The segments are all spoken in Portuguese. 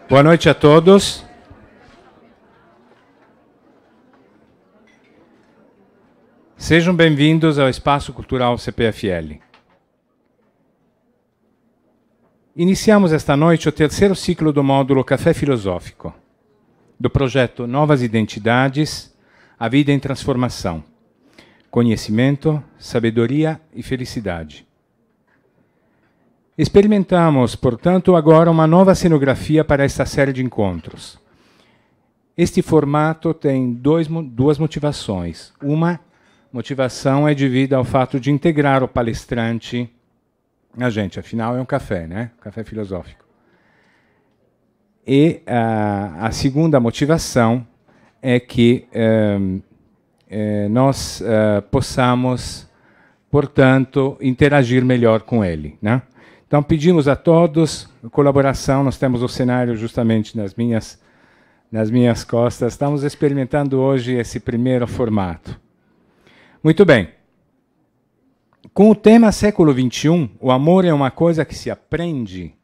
Boa noite a todos. Sejam bem-vindos ao Espaço Cultural CPFL. Iniciamos esta noite o terceiro ciclo do módulo Café Filosófico, do projeto Novas Identidades, a Vida em Transformação, Conhecimento, Sabedoria e Felicidade. Experimentamos, portanto, agora uma nova cenografia para esta série de encontros. Este formato tem duas motivações. Uma motivação é devida ao fato de integrar o palestrante a gente, afinal é um café, né? Café filosófico. E a segunda motivação é que nós possamos, portanto, interagir melhor com ele, né? Então, pedimos a todos colaboração. Nós temos o cenário justamente nas minhas costas. Estamos experimentando hoje esse primeiro formato. Muito bem. Com o tema século XXI, o amor é uma coisa que se aprende.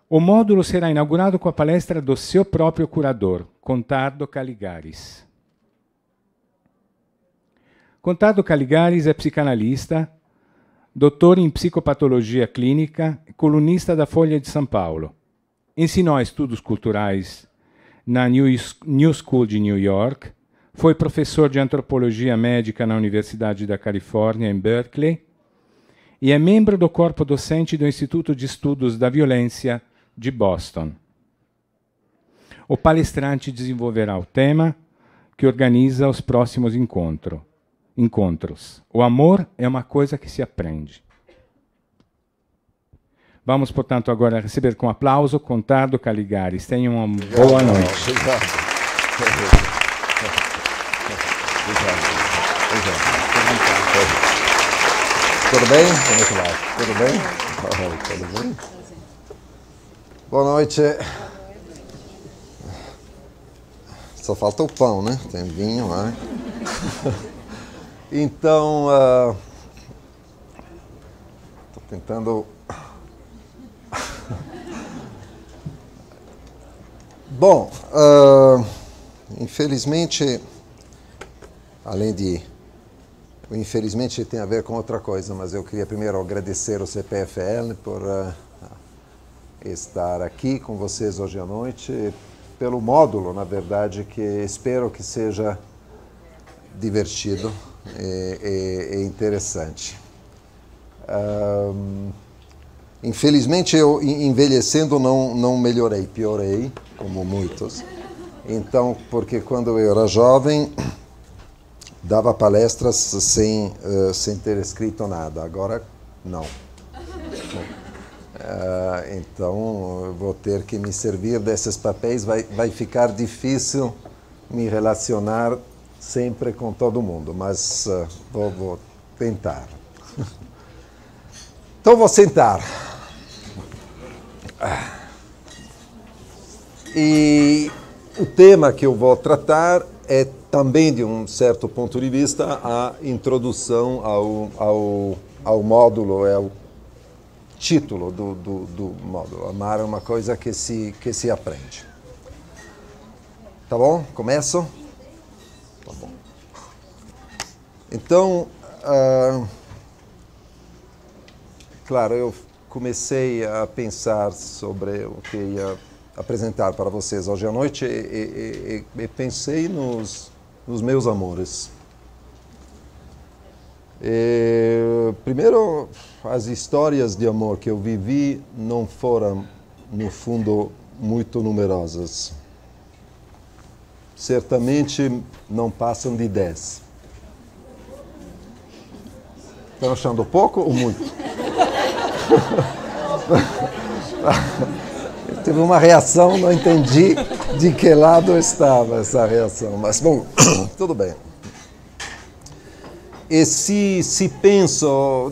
O módulo será inaugurado com a palestra do seu próprio curador, Contardo Caligares. Contardo Caligares é psicanalista, doutor em psicopatologia clínica, colunista da Folha de São Paulo. Ensinou estudos culturais na New School de New York, foi professor de antropologia médica na Universidade da Califórnia, em Berkeley, e é membro do corpo docente do Instituto de Estudos da Violência de Boston. O palestrante desenvolverá o tema que organiza os próximos encontros. O amor é uma coisa que se aprende. Vamos, portanto, agora receber com aplauso Contardo Caligares. Tenham uma boa noite. Tudo bem? Tudo bem? Tudo bem? Boa noite. Só falta o pão, né? Tem vinho lá. Então, estou tentando... Bom, infelizmente, além de... Infelizmente tem a ver com outra coisa, mas eu queria primeiro agradecer ao CPFL por estar aqui com vocês hoje à noite, pelo módulo, na verdade, que espero que seja divertido e interessante. Infelizmente, eu envelhecendo não melhorei, piorei, como muitos. Então, porque quando eu era jovem, dava palestras sem ter escrito nada, agora não. Então, eu vou ter que me servir desses papéis, vai ficar difícil me relacionar sempre com todo mundo, mas vou tentar. Então, vou sentar. E o tema que eu vou tratar é também, de um certo ponto de vista, a introdução ao módulo, é o título do módulo. Amar é uma coisa que se aprende. Tá bom? Começo? Tá bom. Então, claro, eu comecei a pensar sobre o que ia apresentar para vocês hoje à noite e pensei nos meus amores. Primeiro, as histórias de amor que eu vivi não foram, no fundo, muito numerosas. Certamente não passam de 10. Estão achando pouco ou muito? Eu tive uma reação, não entendi de que lado estava essa reação, mas bom, tudo bem. E se penso,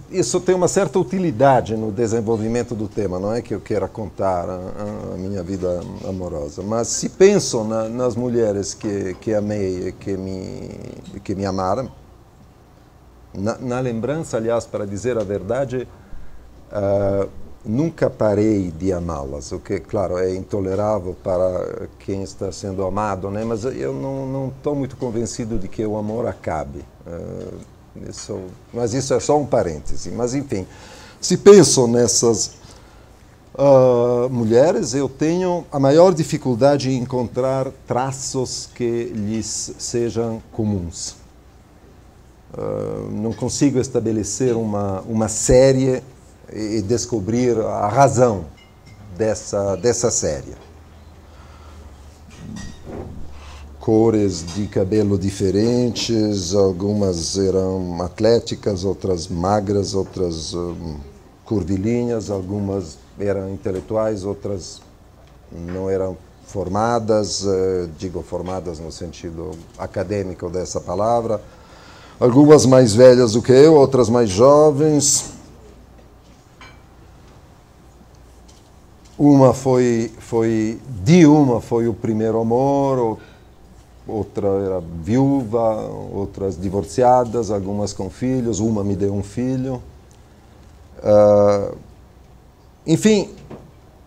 isso tem uma certa utilidade no desenvolvimento do tema, não é que eu queira contar a minha vida amorosa, mas se penso nas mulheres que amei e que me amaram, na lembrança, aliás, para dizer a verdade, nunca parei de amá-las, o que, claro, é intolerável para quem está sendo amado, né? Mas eu não estou muito convencido de que o amor acabe. Mas isso é só um parêntese. Mas, enfim, se penso nessas mulheres, eu tenho a maior dificuldade em encontrar traços que lhes sejam comuns. Não consigo estabelecer uma série e descobrir a razão dessa série. Cores de cabelo diferentes, algumas eram atléticas, outras magras, outras curvilíneas, algumas eram intelectuais, outras não eram formadas, digo formadas no sentido acadêmico dessa palavra, algumas mais velhas do que eu, outras mais jovens. Uma foi o primeiro amor, outra era viúva, outras divorciadas, algumas com filhos, uma me deu um filho. Enfim,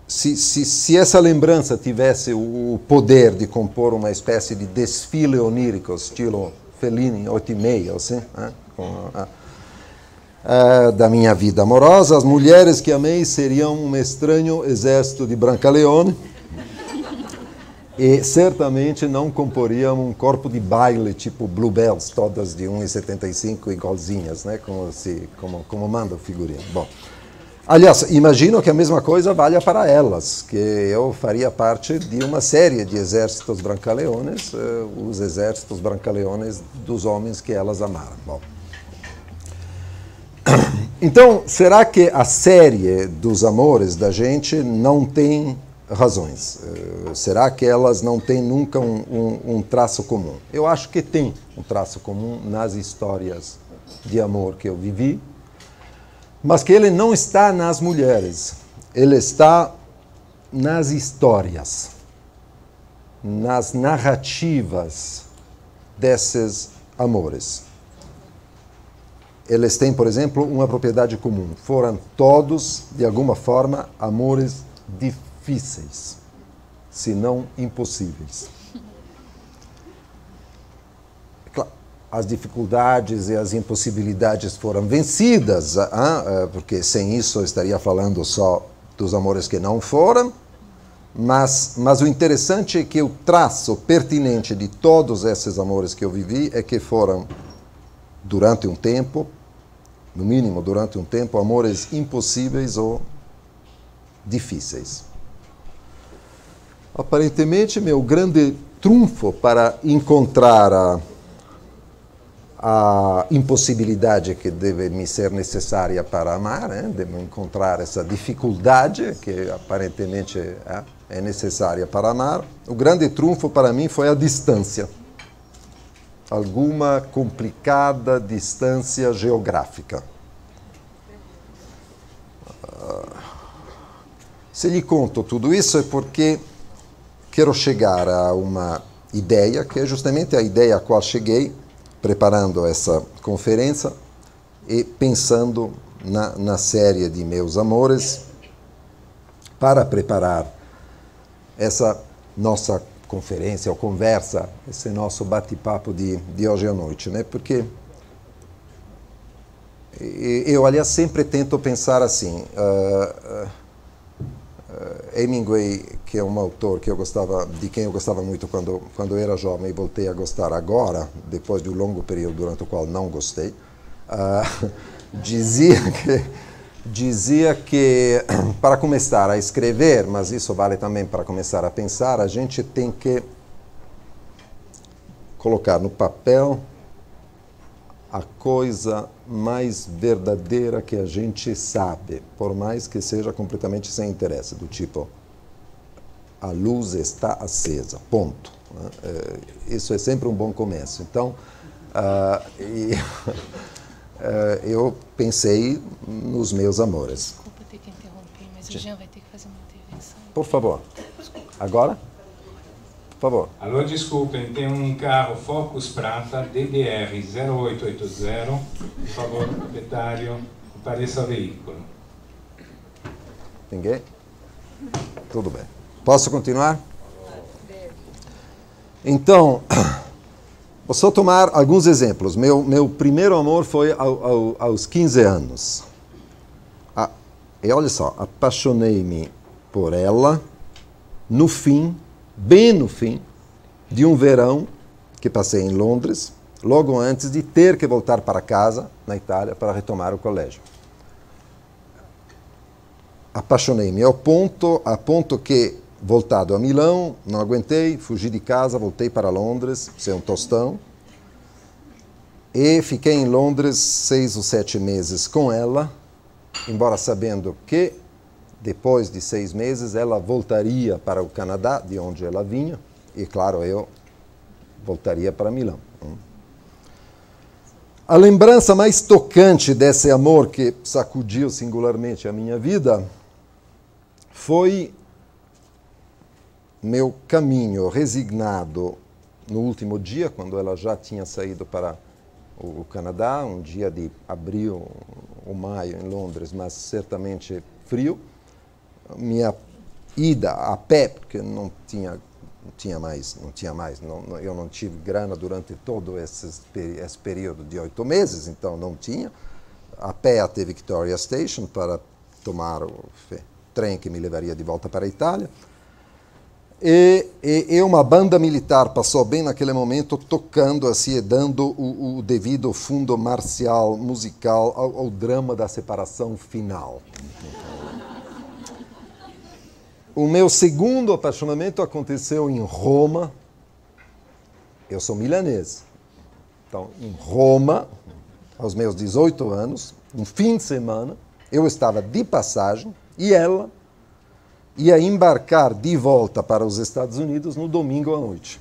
se essa lembrança tivesse o poder de compor uma espécie de desfile onírico, estilo Fellini, 8,5, assim, da minha vida amorosa, as mulheres que amei seriam um estranho exército de Brancaleone e certamente não comporiam um corpo de baile tipo Bluebells, todas de 1,75 igualzinhas, né? como manda o figurino. Bom, aliás, imagino que a mesma coisa valha para elas, que eu faria parte de uma série de exércitos Brancaleones, os exércitos Brancaleones dos homens que elas amaram. Bom. Então, será que a série dos amores da gente não tem razões? Será que elas não têm nunca um traço comum? Eu acho que tem um traço comum nas histórias de amor que eu vivi, mas que ele não está nas mulheres, ele está nas histórias, nas narrativas desses amores. Eles têm, por exemplo, uma propriedade comum. Foram todos, de alguma forma, amores difíceis, se não impossíveis. Claro, as dificuldades e as impossibilidades foram vencidas, porque sem isso eu estaria falando só dos amores que não foram, mas o interessante é que o traço pertinente de todos esses amores que eu vivi é que foram, durante um tempo, no mínimo durante um tempo, amores impossíveis ou difíceis. Aparentemente, meu grande trunfo para encontrar a impossibilidade que deve me ser necessária para amar, devo encontrar essa dificuldade que aparentemente é necessária para amar. O grande trunfo para mim foi a distância. Alguma complicada distância geográfica. Se lhe conto tudo isso é porque quero chegar a uma ideia, que é justamente a ideia a qual cheguei preparando essa conferência e pensando na série de meus amores para preparar essa nossa conferência ou conversa, esse nosso bate-papo de hoje à noite, né? Porque eu, aliás, sempre tento pensar assim. Hemingway, que é um autor que de quem eu gostava muito quando eu era jovem e voltei a gostar agora, depois de um longo período durante o qual não gostei, dizia que para começar a escrever, mas isso vale também para começar a pensar, a gente tem que colocar no papel a coisa mais verdadeira que a gente sabe, por mais que seja completamente sem interesse, do tipo, a luz está acesa, ponto. Isso é sempre um bom começo. Então, eu pensei nos meus amores. Desculpa ter que interromper, mas o Jean vai ter que fazer uma intervenção. Por favor. Agora? Por favor. Alô, desculpem, tem um carro Focus Prata DDR 0880. Por favor, proprietário, compareça ao veículo. Ninguém? Tudo bem. Posso continuar? Então, vou só tomar alguns exemplos. Meu primeiro amor foi aos 15 anos. E olha só, apaixonei-me por ela no fim, bem no fim, de um verão que passei em Londres, logo antes de ter que voltar para casa, na Itália, para retomar o colégio. Apaixonei-me a ponto que, voltado a Milão, não aguentei, fugi de casa, voltei para Londres, ser um tostão, e fiquei em Londres 6 ou 7 meses com ela, embora sabendo que, depois de 6 meses, ela voltaria para o Canadá, de onde ela vinha, e, claro, eu voltaria para Milão. A lembrança mais tocante desse amor que sacudiu singularmente a minha vida foi meu caminho resignado no último dia, quando ela já tinha saído para o Canadá, um dia de abril ou maio em Londres, mas certamente frio. Minha ida a pé, porque eu não tive grana durante todo esse período de 8 meses, então não tinha. A pé até Victoria Station para tomar o trem que me levaria de volta para a Itália. E uma banda militar passou bem naquele momento, tocando assim, dando o devido fundo marcial, musical, ao drama da separação final. O meu segundo apaixonamento aconteceu em Roma. Eu sou milanês. Então, em Roma, aos meus 18 anos, um fim de semana, eu estava de passagem e ela ia embarcar de volta para os Estados Unidos no domingo à noite.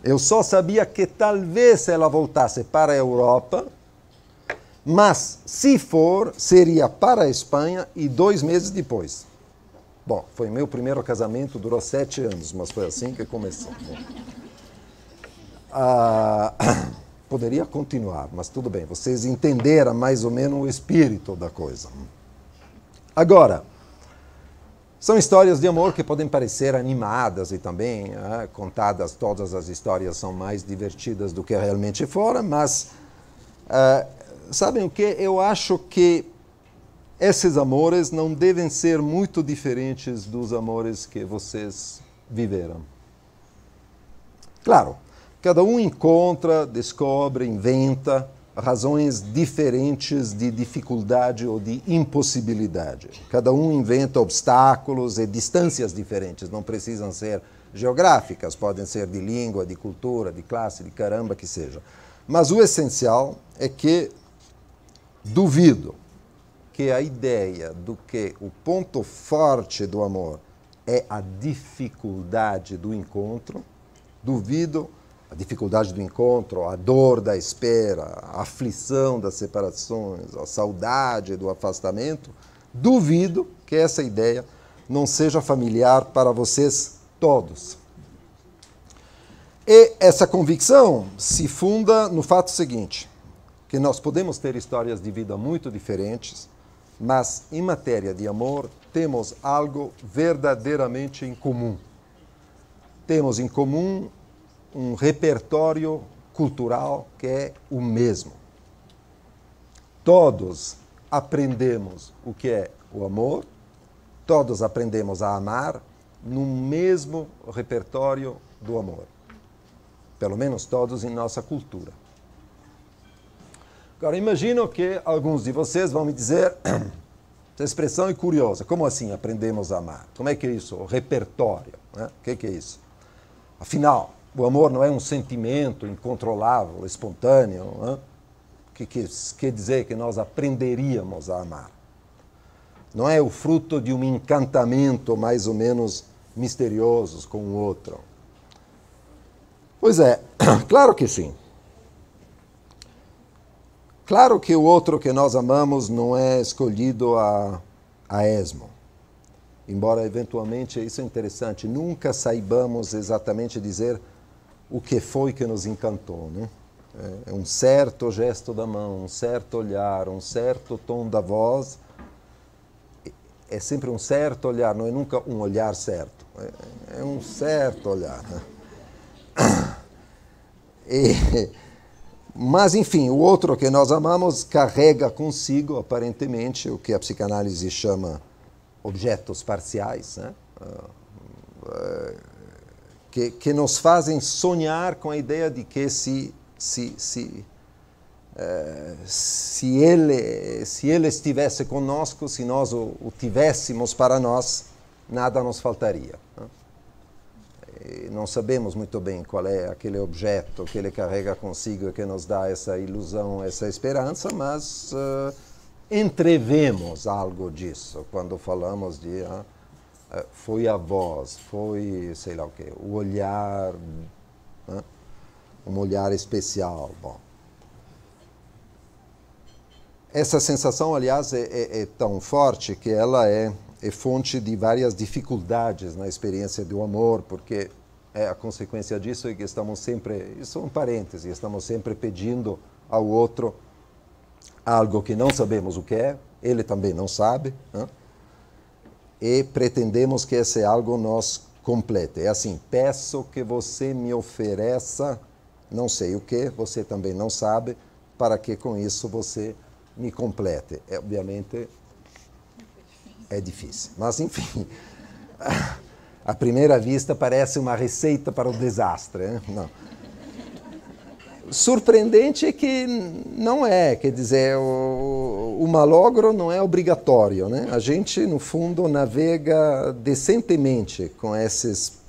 Eu só sabia que talvez ela voltasse para a Europa, mas, se for, seria para a Espanha e 2 meses depois. Bom, foi meu primeiro casamento, durou 7 anos, mas foi assim que começou. Poderia continuar, mas tudo bem, vocês entenderam mais ou menos o espírito da coisa. Agora, são histórias de amor que podem parecer animadas e também contadas, todas as histórias são mais divertidas do que realmente foram, mas sabem o que? Eu acho que esses amores não devem ser muito diferentes dos amores que vocês viveram. Claro, cada um encontra, descobre, inventa razões diferentes de dificuldade ou de impossibilidade. Cada um inventa obstáculos e distâncias diferentes, não precisam ser geográficas, podem ser de língua, de cultura, de classe, de caramba que seja. Mas o essencial é que duvido que a ideia do que o ponto forte do amor é a dificuldade do encontro, duvido a dificuldade do encontro, a dor da espera, a aflição das separações, a saudade do afastamento, duvido que essa ideia não seja familiar para vocês todos. E essa convicção se funda no fato seguinte, que nós podemos ter histórias de vida muito diferentes, mas em matéria de amor temos algo verdadeiramente em comum. Temos em comum um repertório cultural que é o mesmo. Todos aprendemos o que é o amor, todos aprendemos a amar no mesmo repertório do amor. Pelo menos todos em nossa cultura. Agora, imagino que alguns de vocês vão me dizer, essa expressão é curiosa, como assim aprendemos a amar? Como é que é isso? O repertório, né? O que é isso? Afinal, o amor não é um sentimento incontrolável, espontâneo, né? O que quer dizer que nós aprenderíamos a amar? Não é o fruto de um encantamento mais ou menos misterioso com o outro? Pois é, claro que sim. Claro que o outro que nós amamos não é escolhido a esmo. Embora, eventualmente, isso é interessante, nunca saibamos exatamente dizer o que foi que nos encantou, né? É um certo gesto da mão, um certo olhar, um certo tom da voz. é sempre um certo olhar, não é nunca um olhar certo. É um certo olhar. Né? Mas, enfim, o outro que nós amamos carrega consigo, aparentemente, o que a psicanálise chama objetos parciais, né? Que nos fazem sonhar com a ideia de que se ele estivesse conosco, se nós o tivéssemos para nós, nada nos faltaria. Né? Não sabemos muito bem qual é aquele objeto que ele carrega consigo e que nos dá essa ilusão, essa esperança, mas entrevemos algo disso quando falamos de foi a voz, foi, sei lá o quê, o olhar, né? Um olhar especial. Bom. Essa sensação, aliás, é tão forte que ela é fonte de várias dificuldades na experiência do amor, porque a consequência disso é que estamos sempre, isso é um parêntese, estamos sempre pedindo ao outro algo que não sabemos o que é, ele também não sabe, né? E pretendemos que esse algo nos complete. É assim, peço que você me ofereça não sei o que, você também não sabe, para que com isso você me complete. Obviamente é difícil, mas enfim, à primeira vista parece uma receita para o desastre. Né? Não. Surpreendente é que não é, quer dizer, o malogro não é obrigatório, né? A gente, no fundo, navega decentemente com esses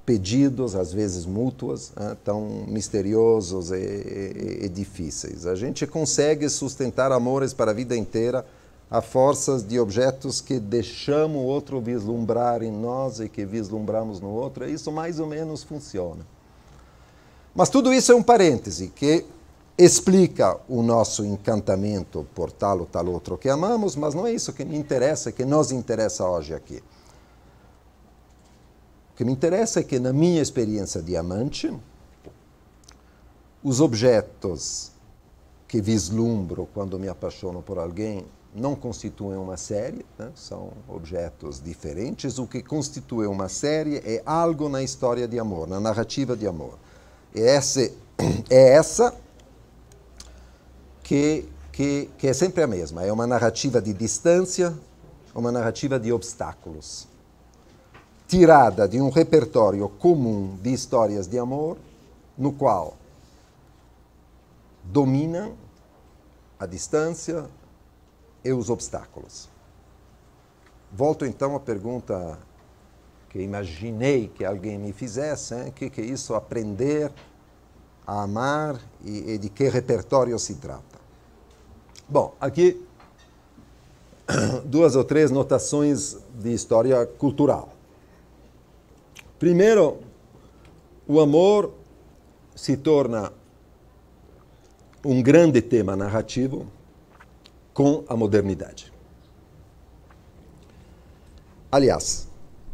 pedidos, às vezes mútuos, né? Tão misteriosos e difíceis. A gente consegue sustentar amores para a vida inteira a forças de objetos que deixamos o outro vislumbrar em nós e que vislumbramos no outro, e isso mais ou menos funciona. Mas tudo isso é um parêntese que explica o nosso encantamento por tal ou tal outro que amamos, mas não é isso que me interessa, que nos interessa hoje aqui. O que me interessa é que, na minha experiência de amante, os objetos que vislumbro quando me apaixono por alguém não constituem uma série, né? São objetos diferentes. O que constitui uma série é algo na história de amor, na narrativa de amor. E essa que é sempre a mesma. É uma narrativa de distância, uma narrativa de obstáculos, tirada de um repertório comum de histórias de amor, no qual dominam a distância e os obstáculos. Volto então à pergunta que imaginei que alguém me fizesse, hein? Que é isso, aprender a amar e de que repertório se trata. Bom, aqui 2 ou 3 notações de história cultural. Primeiro, o amor se torna um grande tema narrativo com a modernidade. Aliás,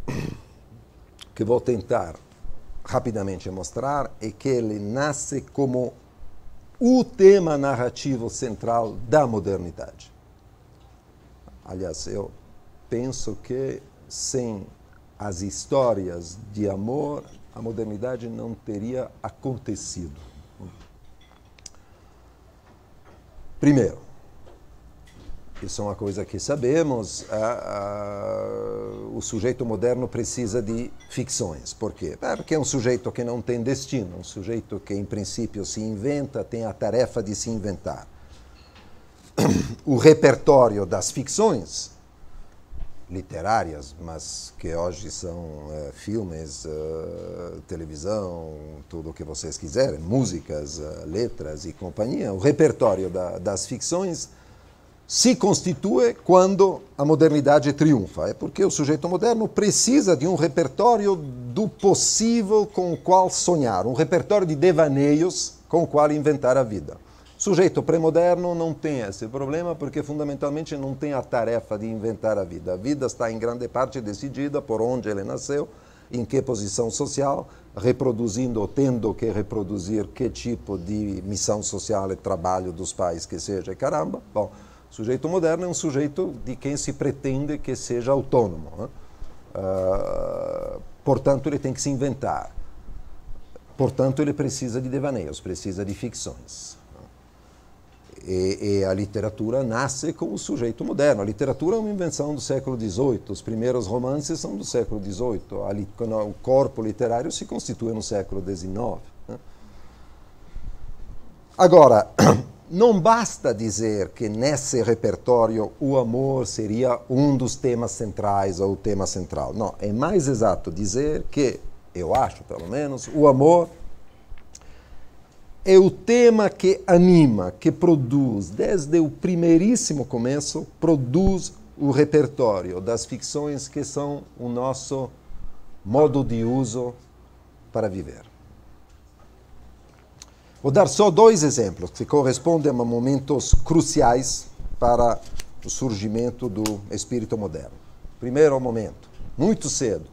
o que vou tentar rapidamente mostrar é que ele nasce como o tema narrativo central da modernidade. Aliás, eu penso que sem as histórias de amor, a modernidade não teria acontecido. Primeiro, isso é uma coisa que sabemos, o sujeito moderno precisa de ficções. Por quê? Porque é um sujeito que não tem destino, um sujeito que, em princípio, se inventa, tem a tarefa de se inventar. O repertório das ficções literárias, mas que hoje são filmes, televisão, tudo o que vocês quiserem, músicas, letras e companhia, o repertório das ficções se constitui quando a modernidade triunfa. É porque o sujeito moderno precisa de um repertório do possível com o qual sonhar, um repertório de devaneios com o qual inventar a vida. O sujeito pré-moderno não tem esse problema porque, fundamentalmente, não tem a tarefa de inventar a vida. A vida está, em grande parte, decidida por onde ele nasceu, em que posição social, reproduzindo ou tendo que reproduzir que tipo de missão social e trabalho dos pais que seja. Caramba, bom, O sujeito moderno é um sujeito de quem se pretende que seja autônomo, né? Portanto, ele tem que se inventar. Portanto, ele precisa de devaneios, precisa de ficções. E a literatura nasce com o sujeito moderno. A literatura é uma invenção do século XVIII. Os primeiros romances são do século XVIII. O corpo literário se constitui no século XIX. Né? Agora, não basta dizer que nesse repertório o amor seria um dos temas centrais ou o tema central. Não, é mais exato dizer que, eu acho pelo menos, o amor é o tema que anima, que produz, desde o primeiríssimo começo, produz o repertório das ficções que são o nosso modo de uso para viver. Vou dar só 2 exemplos que correspondem a momentos cruciais para o surgimento do espírito moderno. Primeiro momento, muito cedo,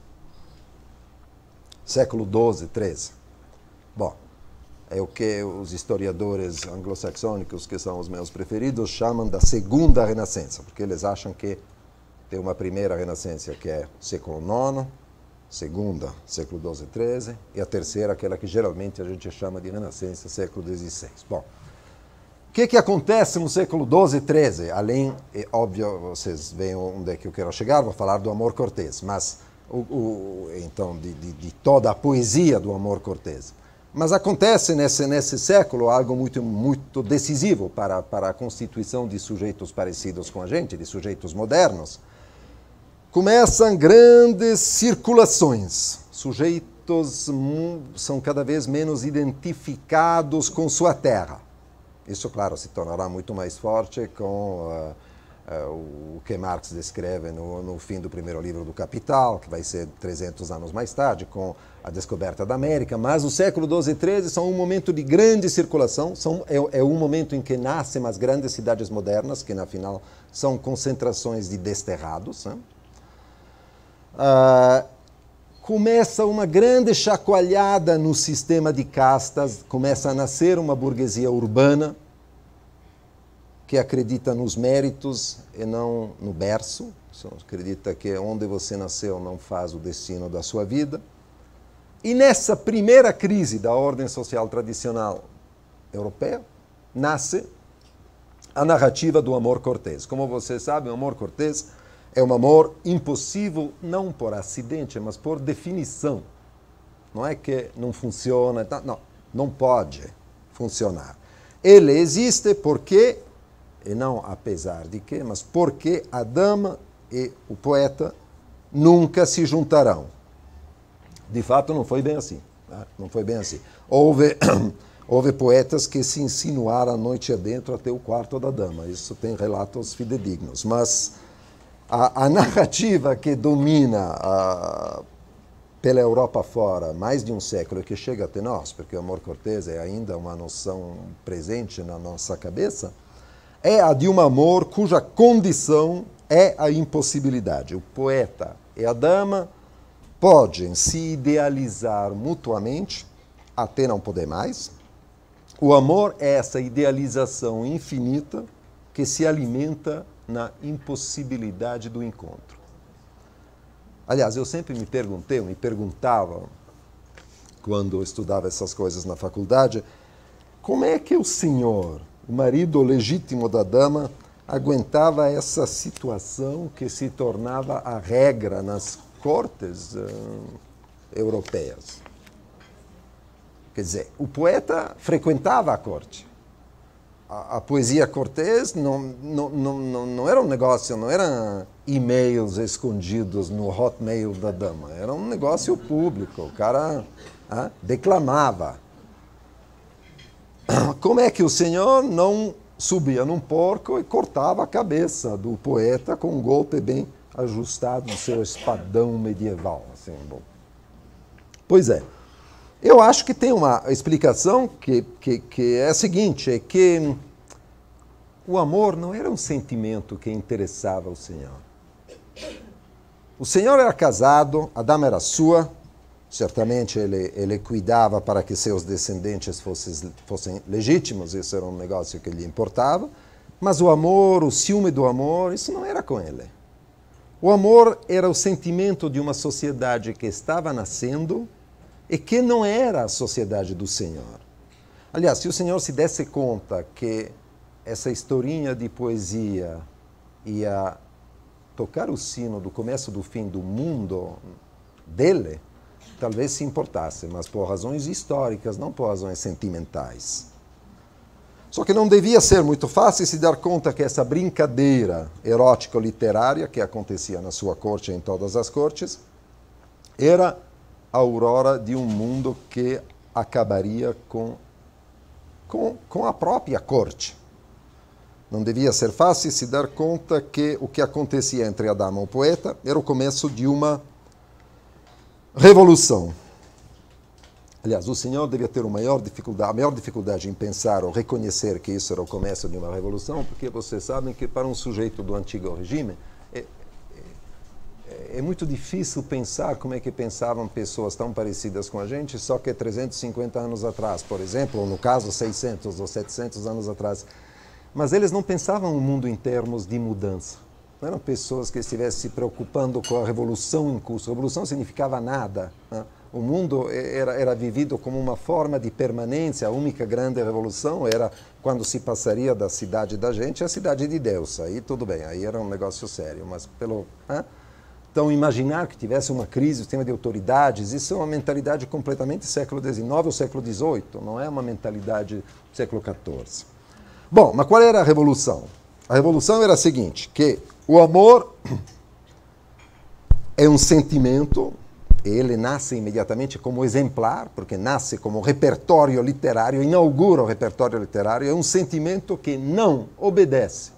século XII, XIII. Bom, é o que os historiadores anglo-saxônicos, que são os meus preferidos, chamam da segunda renascença, porque eles acham que tem uma primeira renascença que é século IX, segunda, século XII, XIII, e a terceira, aquela que geralmente a gente chama de renascença, século XVI. Bom, o que acontece no século XII e XIII? Além, é óbvio, vocês veem onde é que eu quero chegar, vou falar do amor cortês, mas, então, de toda a poesia do amor cortês. Mas acontece nesse século algo muito decisivo para a constituição de sujeitos parecidos com a gente, de sujeitos modernos. Começam grandes circulações. Sujeitos são cada vez menos identificados com sua terra. Isso, claro, se tornará muito mais forte com o que Marx descreve no fim do primeiro livro do Capital, que vai ser 300 anos mais tarde, com a descoberta da América. Mas o século XII e XIII são um momento de grande circulação, é um momento em que nascem as grandes cidades modernas, que, na final, são concentrações de desterrados, né? Começa uma grande chacoalhada no sistema de castas, começa a nascer uma burguesia urbana que acredita nos méritos e não no berço, acredita que onde você nasceu não faz o destino da sua vida. E nessa primeira crise da ordem social tradicional europeia, nasce a narrativa do amor cortês. Como você sabe, o amor cortês é um amor impossível, não por acidente, mas por definição. Não é que não funciona, não pode funcionar. Ele existe porque, e não apesar de que, mas porque a dama e o poeta nunca se juntarão. De fato, não foi bem assim. Né? Não foi bem assim. Houve poetas que se insinuaram a noite adentro até o quarto da dama. Isso tem relatos fidedignos. Mas a narrativa que domina pela Europa fora mais de um século e que chega até nós, porque o amor cortês é ainda uma noção presente na nossa cabeça, é a de um amor cuja condição é a impossibilidade. O poeta e a dama podem se idealizar mutuamente até não poder mais. O amor é essa idealização infinita que se alimenta na impossibilidade do encontro. Aliás, eu sempre me perguntava, quando eu estudava essas coisas na faculdade, como é que o senhor, o marido legítimo da dama, aguentava essa situação que se tornava a regra nas cortes europeias. Quer dizer, o poeta frequentava a corte. A poesia cortês não era um negócio, não eram e-mails escondidos no hotmail da dama, era um negócio público, o cara declamava. Como é que o senhor não subia num porco e cortava a cabeça do poeta com um golpe bem ajustado do seu espadão medieval? Assim, bom. Pois é. Eu acho que tem uma explicação que é a seguinte, é que o amor não era um sentimento que interessava o Senhor. O Senhor era casado, a dama era sua, certamente ele cuidava para que seus descendentes fossem legítimos, isso era um negócio que lhe importava, Mas o amor, o ciúme do amor, isso não era com ele. O amor era o sentimento de uma sociedade que estava nascendo e que não era a sociedade do Senhor. Aliás, se o Senhor se desse conta que essa historinha de poesia ia tocar o sino do começo do fim do mundo dele, talvez se importasse, mas por razões históricas, não por razões sentimentais. Só que não devia ser muito fácil se dar conta que essa brincadeira erótico-literária que acontecia na sua corte e em todas as cortes era a aurora de um mundo que acabaria com a própria corte. Não devia ser fácil se dar conta que o que acontecia entre Adamo e o poeta era o começo de uma revolução. Aliás, o Senhor devia ter a maior dificuldade em pensar ou reconhecer que isso era o começo de uma revolução, porque vocês sabem que para um sujeito do antigo regime é muito difícil pensar como é que pensavam pessoas tão parecidas com a gente, só que 350 anos atrás, por exemplo, ou no caso 600 ou 700 anos atrás. Mas eles não pensavam o mundo em termos de mudança. Não eram pessoas que estivessem se preocupando com a revolução em curso. A revolução significava nada, né? O mundo era vivido como uma forma de permanência. A única grande revolução era quando se passaria da cidade da gente à cidade de Deus. Aí tudo bem, aí era um negócio sério. Mas então imaginar que tivesse uma crise, um sistema de autoridades, isso é uma mentalidade completamente século XIX ou século XVIII, não é uma mentalidade do século XIV. Bom, mas qual era a revolução? A revolução era a seguinte, que o amor é um sentimento. Ele nasce imediatamente como exemplar, porque nasce como repertório literário, inaugura o repertório literário, é um sentimento que não obedece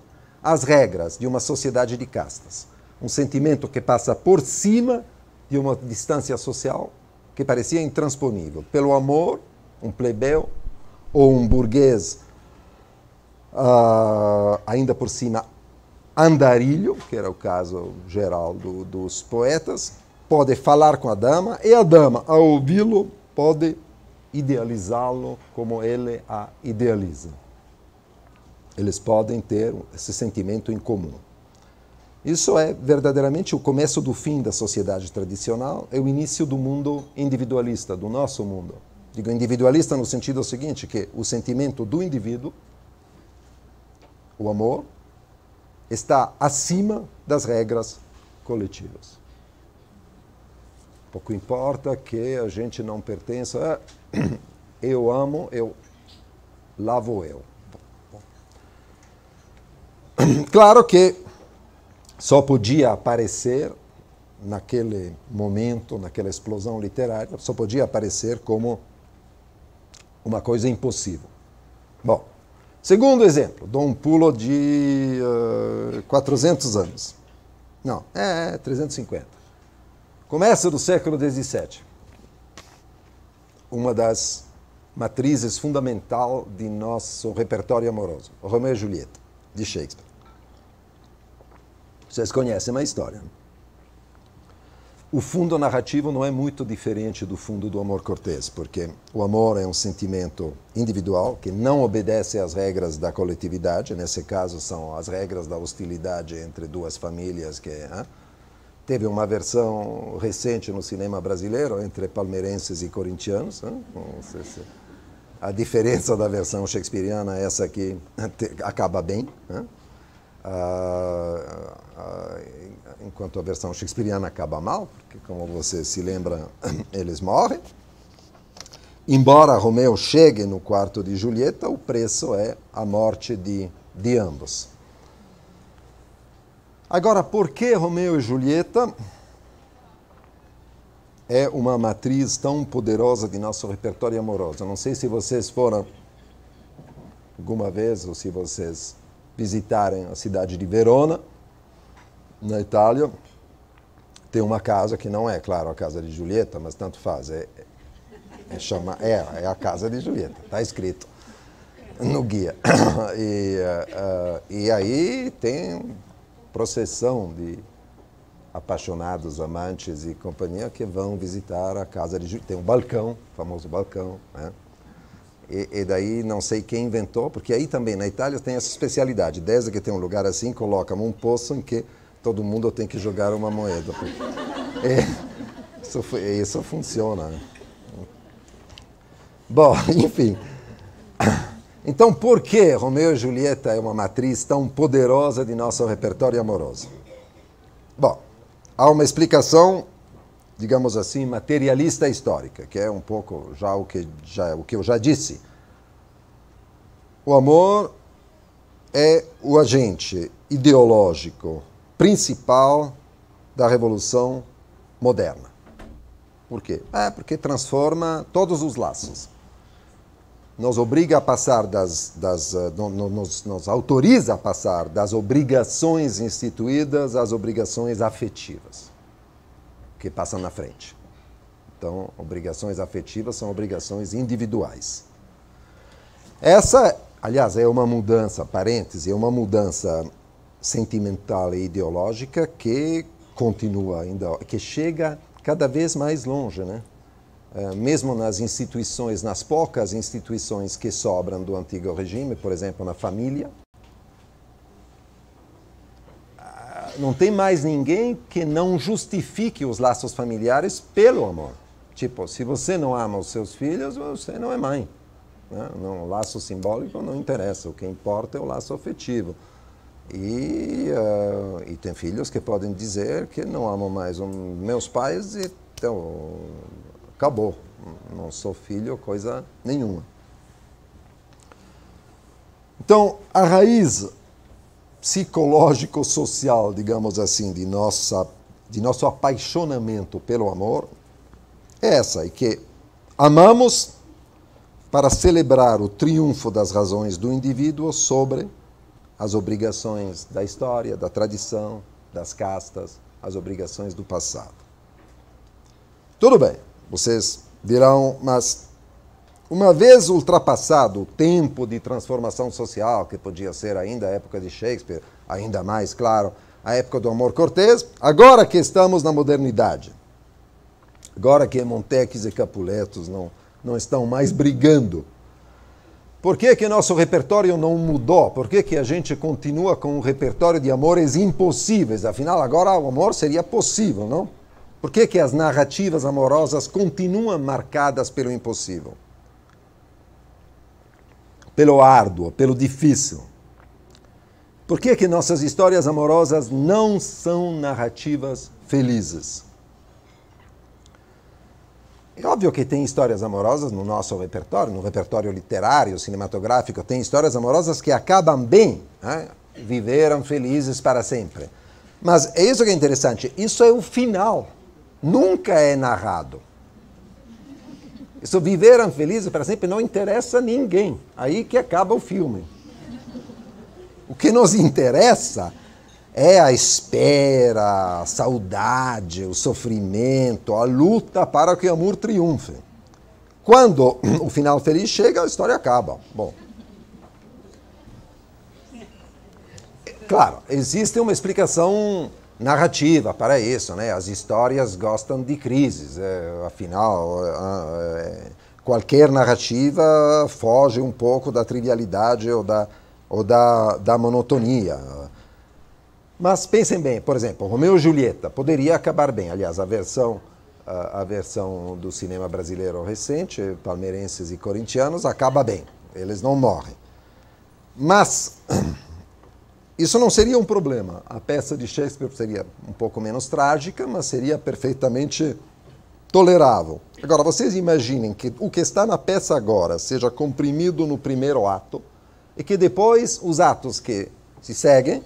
às regras de uma sociedade de castas. Um sentimento que passa por cima de uma distância social que parecia intransponível. Pelo amor, um plebeu ou um burguês, ainda por cima, andarilho, que era o caso geral dos poetas, pode falar com a dama, e a dama, ao ouvi-lo, pode idealizá-lo como ele a idealiza. Eles podem ter esse sentimento em comum. Isso é verdadeiramente o começo do fim da sociedade tradicional, é o início do mundo individualista, do nosso mundo. Digo individualista no sentido seguinte, que o sentimento do indivíduo, o amor, está acima das regras coletivas. Pouco importa que a gente não pertença a eu amo, lá vou eu. Claro que só podia aparecer naquele momento, naquela explosão literária, só podia aparecer como uma coisa impossível. Bom, segundo exemplo, dou um pulo de 400 anos. Não, 350. Começo do século XVII. Uma das matrizes fundamental de nosso repertório amoroso, o Romeu e Julieta, de Shakespeare. Vocês conhecem a história. O fundo narrativo não é muito diferente do fundo do amor cortês, porque o amor é um sentimento individual que não obedece às regras da coletividade. Nesse caso, são as regras da hostilidade entre duas famílias que... Teve uma versão recente no cinema brasileiro entre palmeirenses e corintianos. A diferença da versão shakespeariana é essa que acaba bem, enquanto a versão shakespeariana acaba mal, porque, como você se lembra, eles morrem. Embora Romeu chegue no quarto de Julieta, o preço é a morte de ambos. Agora, por que Romeu e Julieta é uma matriz tão poderosa de nosso repertório amoroso? Eu não sei se vocês foram alguma vez, ou se vocês visitarem a cidade de Verona, na Itália, tem uma casa que não é, claro, a casa de Julieta, mas tanto faz, é a casa de Julieta, está escrito no guia. E aí tem processão de apaixonados, amantes e companhia que vão visitar a casa de Julieta. Tem um balcão, famoso balcão, né? E daí não sei quem inventou, porque aí também na Itália tem essa especialidade. Desde que tem um lugar assim, colocam um poço em que todo mundo tem que jogar uma moeda. Isso funciona. Bom, enfim. Então, por que Romeu e Julieta é uma matriz tão poderosa de nosso repertório amoroso? Bom, há uma explicação, digamos assim, materialista histórica, que é um pouco já o que eu já disse. O amor é o agente ideológico principal da revolução moderna. Por quê? Porque transforma todos os laços. Nos obriga a passar nos autoriza a passar das obrigações instituídas às obrigações afetivas, que passam na frente. Então, obrigações afetivas são obrigações individuais. Essa, aliás, é uma mudança, parêntese, é uma mudança sentimental e ideológica que continua ainda, que chega cada vez mais longe, né? Mesmo nas instituições, nas poucas instituições que sobram do antigo regime, por exemplo, na família, não tem mais ninguém que não justifique os laços familiares pelo amor. Tipo, se você não ama os seus filhos, você não é mãe. Né? O laço simbólico não interessa, o que importa é o laço afetivo. E tem filhos que podem dizer que não amam mais meus pais, e então acabou, não sou filho, coisa nenhuma. Então, a raiz psicológico-social, digamos assim, de nosso apaixonamento pelo amor é essa, e que amamos para celebrar o triunfo das razões do indivíduo sobre as obrigações da história, da tradição, das castas, as obrigações do passado. Tudo bem, vocês dirão, mas uma vez ultrapassado o tempo de transformação social, que podia ser ainda a época de Shakespeare, ainda mais, claro, a época do amor cortês, agora que estamos na modernidade, agora que Monteques e Capuletos não estão mais brigando, por que nosso repertório não mudou? Por que a gente continua com um repertório de amores impossíveis? Afinal, agora o amor seria possível, não? Por que as narrativas amorosas continuam marcadas pelo impossível? Pelo árduo, pelo difícil? Por que nossas histórias amorosas não são narrativas felizes? É óbvio que tem histórias amorosas no nosso repertório, no repertório literário, cinematográfico, tem histórias amorosas que acabam bem, né? Viveram felizes para sempre. Mas é isso que é interessante, isso é o final, nunca é narrado. Isso viveram felizes para sempre não interessa a ninguém, aí que acaba o filme. O que nos interessa é a espera, a saudade, o sofrimento, a luta para que o amor triunfe. Quando o final feliz chega, a história acaba. Bom, claro, existe uma explicação narrativa para isso, né? As histórias gostam de crises, afinal, qualquer narrativa foge um pouco da trivialidade ou da monotonia. Mas pensem bem, por exemplo, Romeu e Julieta poderia acabar bem. Aliás, a versão do cinema brasileiro recente, palmeirenses e corintianos, acaba bem. Eles não morrem. Mas isso não seria um problema. A peça de Shakespeare seria um pouco menos trágica, mas seria perfeitamente tolerável. Agora, vocês imaginem que o que está na peça agora seja comprimido no primeiro ato e que depois os atos que se seguem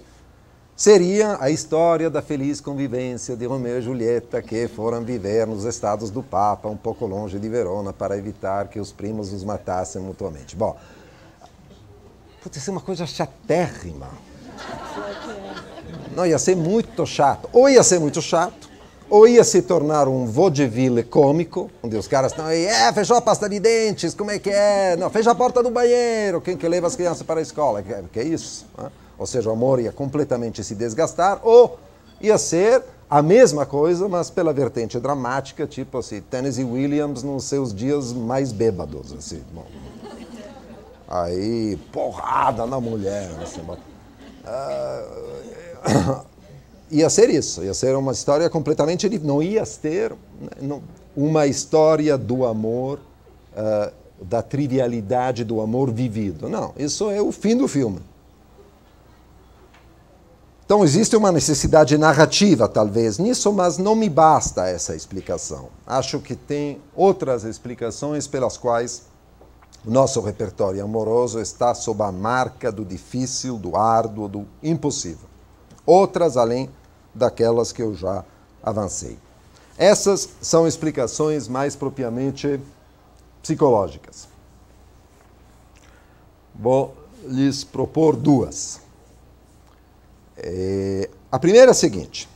seria a história da feliz convivência de Romeu e Julieta que foram viver nos estados do Papa, um pouco longe de Verona, para evitar que os primos os matassem mutuamente. Bom, pode ser uma coisa chatérrima. Não, ia ser muito chato. Ou ia ser muito chato, ou ia se tornar um vaudeville cômico, onde os caras estão aí, fechou a pasta de dentes, como é que é? Não, fecha a porta do banheiro, quem que leva as crianças para a escola? Que é isso? Né? Ou seja, o amor ia completamente se desgastar, ou ia ser a mesma coisa, mas pela vertente dramática, tipo assim, Tennessee Williams nos seus dias mais bêbados. Assim. Bom, Aí, porrada na mulher. Assim, ia ser isso, ia ser uma história completamente diferente. Não ia ter uma história do amor, da trivialidade do amor vivido. Não, isso é o fim do filme. Então existe uma necessidade narrativa, talvez, nisso, mas não me basta essa explicação. Acho que tem outras explicações pelas quais o nosso repertório amoroso está sob a marca do difícil, do árduo, do impossível. Outras além daquelas que eu já avancei. Essas são explicações mais propriamente psicológicas. Vou lhes propor duas. A primeira é a seguinte.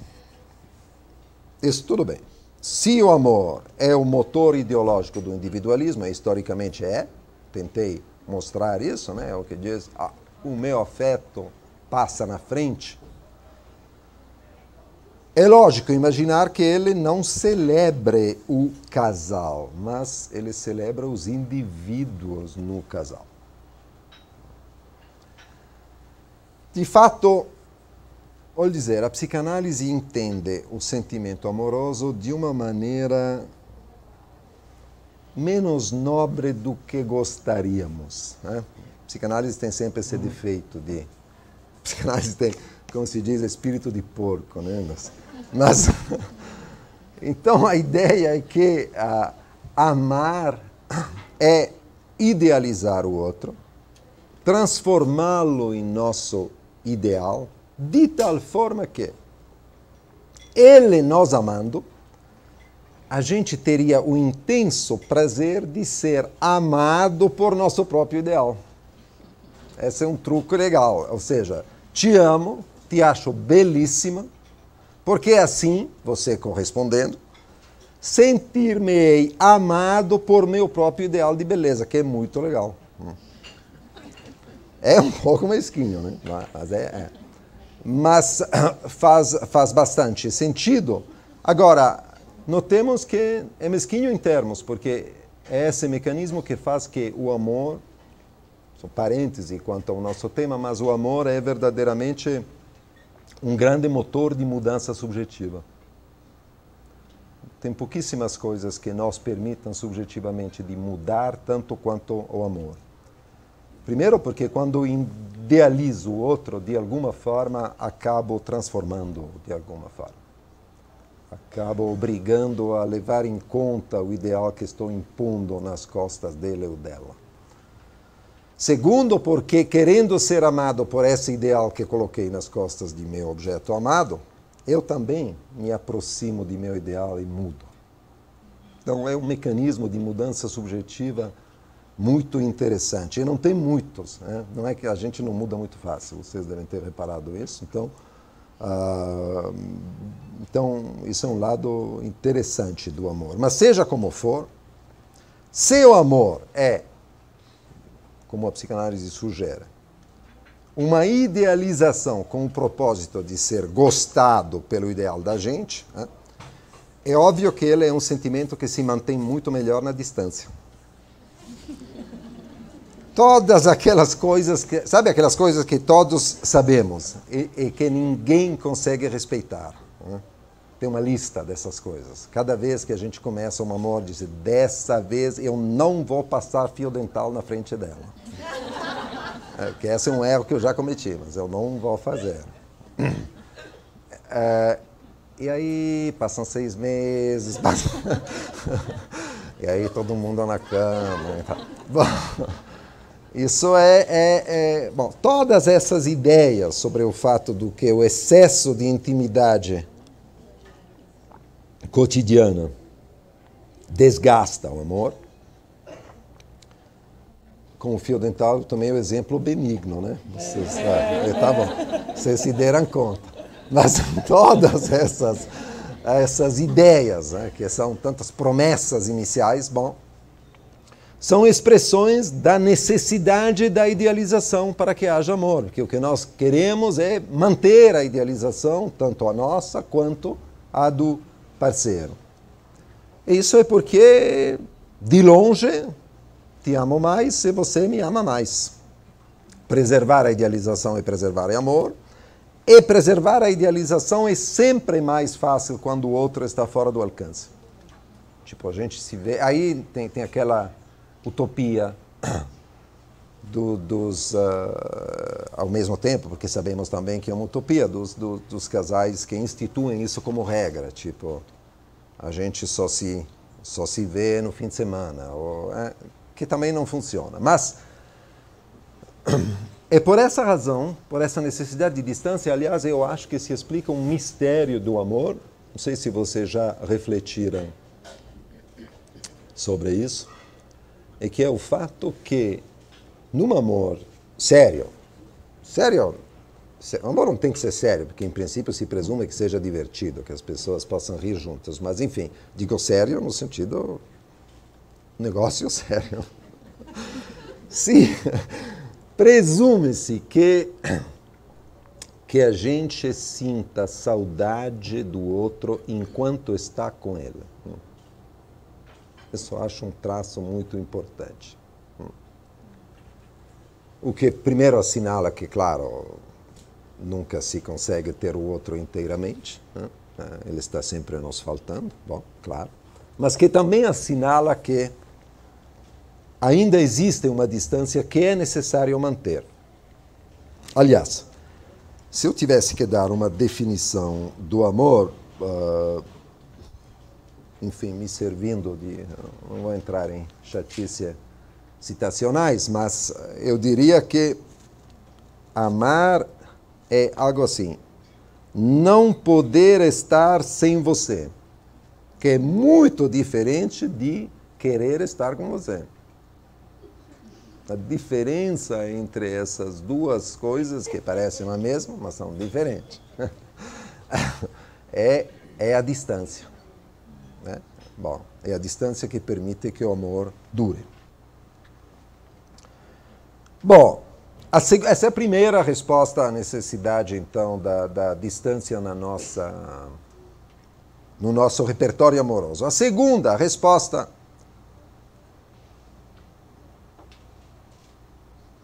Isso tudo bem. Se o amor é o motor ideológico do individualismo, historicamente é, tentei mostrar isso, né? É o que diz, o meu afeto passa na frente. É lógico imaginar que ele não celebre o casal, mas ele celebra os indivíduos no casal. De fato, vou dizer, a psicanálise entende o sentimento amoroso de uma maneira menos nobre do que gostaríamos, né? A psicanálise tem sempre esse defeito de... A psicanálise tem, como se diz, espírito de porco, né? Mas então a ideia é que amar é idealizar o outro, transformá-lo em nosso ideal, de tal forma que ele nos amando, a gente teria o intenso prazer de ser amado por nosso próprio ideal. Esse é um truque legal, ou seja, te amo, te acho belíssima, porque assim, você correspondendo, sentir-me amado por meu próprio ideal de beleza, que é muito legal. É um pouco mesquinho, né? Mas faz bastante sentido. Agora, notemos que é mesquinho em termos, porque é esse mecanismo que faz que o amor, são parênteses quanto ao nosso tema, mas o amor é verdadeiramente um grande motor de mudança subjetiva. Tem pouquíssimas coisas que nos permitam subjetivamente de mudar tanto quanto o amor. Primeiro porque quando idealizo o outro, de alguma forma, acabo transformando-o de alguma forma. Acabo obrigando a levar em conta o ideal que estou impondo nas costas dele ou dela. Segundo, porque querendo ser amado por esse ideal que coloquei nas costas de meu objeto amado, eu também me aproximo de meu ideal e mudo. Então é um mecanismo de mudança subjetiva muito interessante. E não tem muitos, né? Não é que a gente não muda muito fácil, vocês devem ter reparado isso. Então isso é um lado interessante do amor. Mas seja como for, se o amor é, como a psicanálise sugere, uma idealização com o propósito de ser gostado pelo ideal da gente, né? É óbvio que ele é um sentimento que se mantém muito melhor na distância. Todas aquelas coisas que... Sabe aquelas coisas que todos sabemos e que ninguém consegue respeitar, né? Tem uma lista dessas coisas. Cada vez que a gente começa um amor, diz, dessa vez eu não vou passar fio dental na frente dela. Que esse é um erro que eu já cometi, mas eu não vou fazer. E aí passam 6 meses, e aí todo mundo na cama. Bom, isso bom, todas essas ideias sobre o fato do que o excesso de intimidade cotidiana desgasta o amor. Com o fio dental, eu tomei o exemplo benigno, né? Tá bom, vocês se deram conta. Mas todas essas ideias, né, que são tantas promessas iniciais, bom, são expressões da necessidade da idealização para que haja amor. Porque o que nós queremos é manter a idealização, tanto a nossa quanto a do parceiro. E isso é porque, de longe, te amo mais se você me ama mais. Preservar a idealização é preservar o amor. E preservar a idealização é sempre mais fácil quando o outro está fora do alcance. Tipo, a gente se vê... Aí tem aquela utopia ao mesmo tempo, porque sabemos também que é uma utopia dos casais que instituem isso como regra. Tipo, a gente só se vê no fim de semana. Que também não funciona. Mas... É por essa razão, por essa necessidade de distância, aliás, eu acho que se explica um mistério do amor. Não sei se vocês já refletiram sobre isso. É que é o fato que, num amor sério, o amor não tem que ser sério, porque em princípio se presume que seja divertido, que as pessoas possam rir juntas. Mas, enfim, digo sério no sentido negócio sério. Sim. Presume-se que a gente sinta saudade do outro enquanto está com ele. Isso eu acho um traço muito importante. O que primeiro assinala que, claro, nunca se consegue ter o outro inteiramente. Ele está sempre nos faltando, bom, claro. Mas que também assinala que ainda existe uma distância que é necessário manter. Aliás, se eu tivesse que dar uma definição do amor, enfim, me servindo de... Não vou entrar em chatice citacionais, mas eu diria que amar é algo assim, não poder estar sem você, que é muito diferente de querer estar com você. A diferença entre essas duas coisas, que parecem a mesma, mas são diferentes, é a distância. Né? Bom, é a distância que permite que o amor dure. Bom, essa é a primeira resposta à necessidade, então, da distância no nosso repertório amoroso. A segunda resposta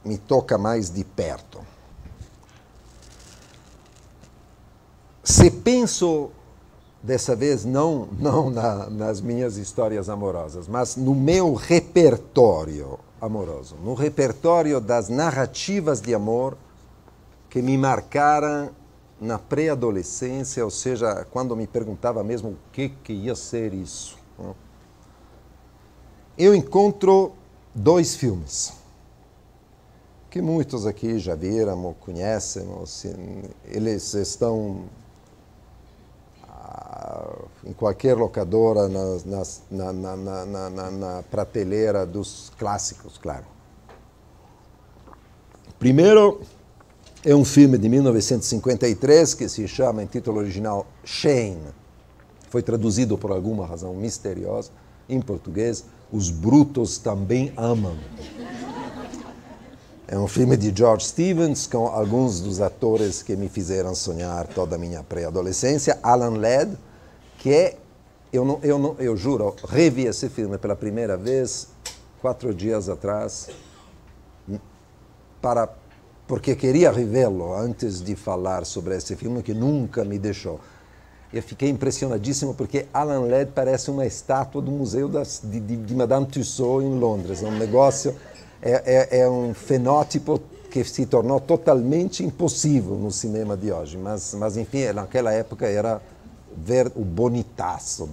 me toca mais de perto. Se penso, dessa vez, não nas minhas histórias amorosas, mas no meu repertório amoroso, no repertório das narrativas de amor que me marcaram na pré-adolescência, ou seja, quando me perguntava mesmo o que ia ser isso. Eu encontro dois filmes que muitos aqui já viram ou conhecem, ou eles estão em qualquer locadora na prateleira dos clássicos, claro. Primeiro é um filme de 1953 que se chama, em título original, Shane. Foi traduzido por alguma razão misteriosa em português, Os Brutos Também Amam. É um filme de George Stevens, com alguns dos atores que me fizeram sonhar toda a minha pré-adolescência. Alan Ladd, que é, eu juro, revi esse filme pela primeira vez 4 dias atrás, porque queria revê-lo antes de falar sobre esse filme que nunca me deixou. Eu fiquei impressionadíssimo porque Alan Ladd parece uma estátua do Museu de Madame Tussauds em Londres. É um negócio... É um fenótipo que se tornou totalmente impossível no cinema de hoje. Mas enfim, naquela época era ver o bonitaço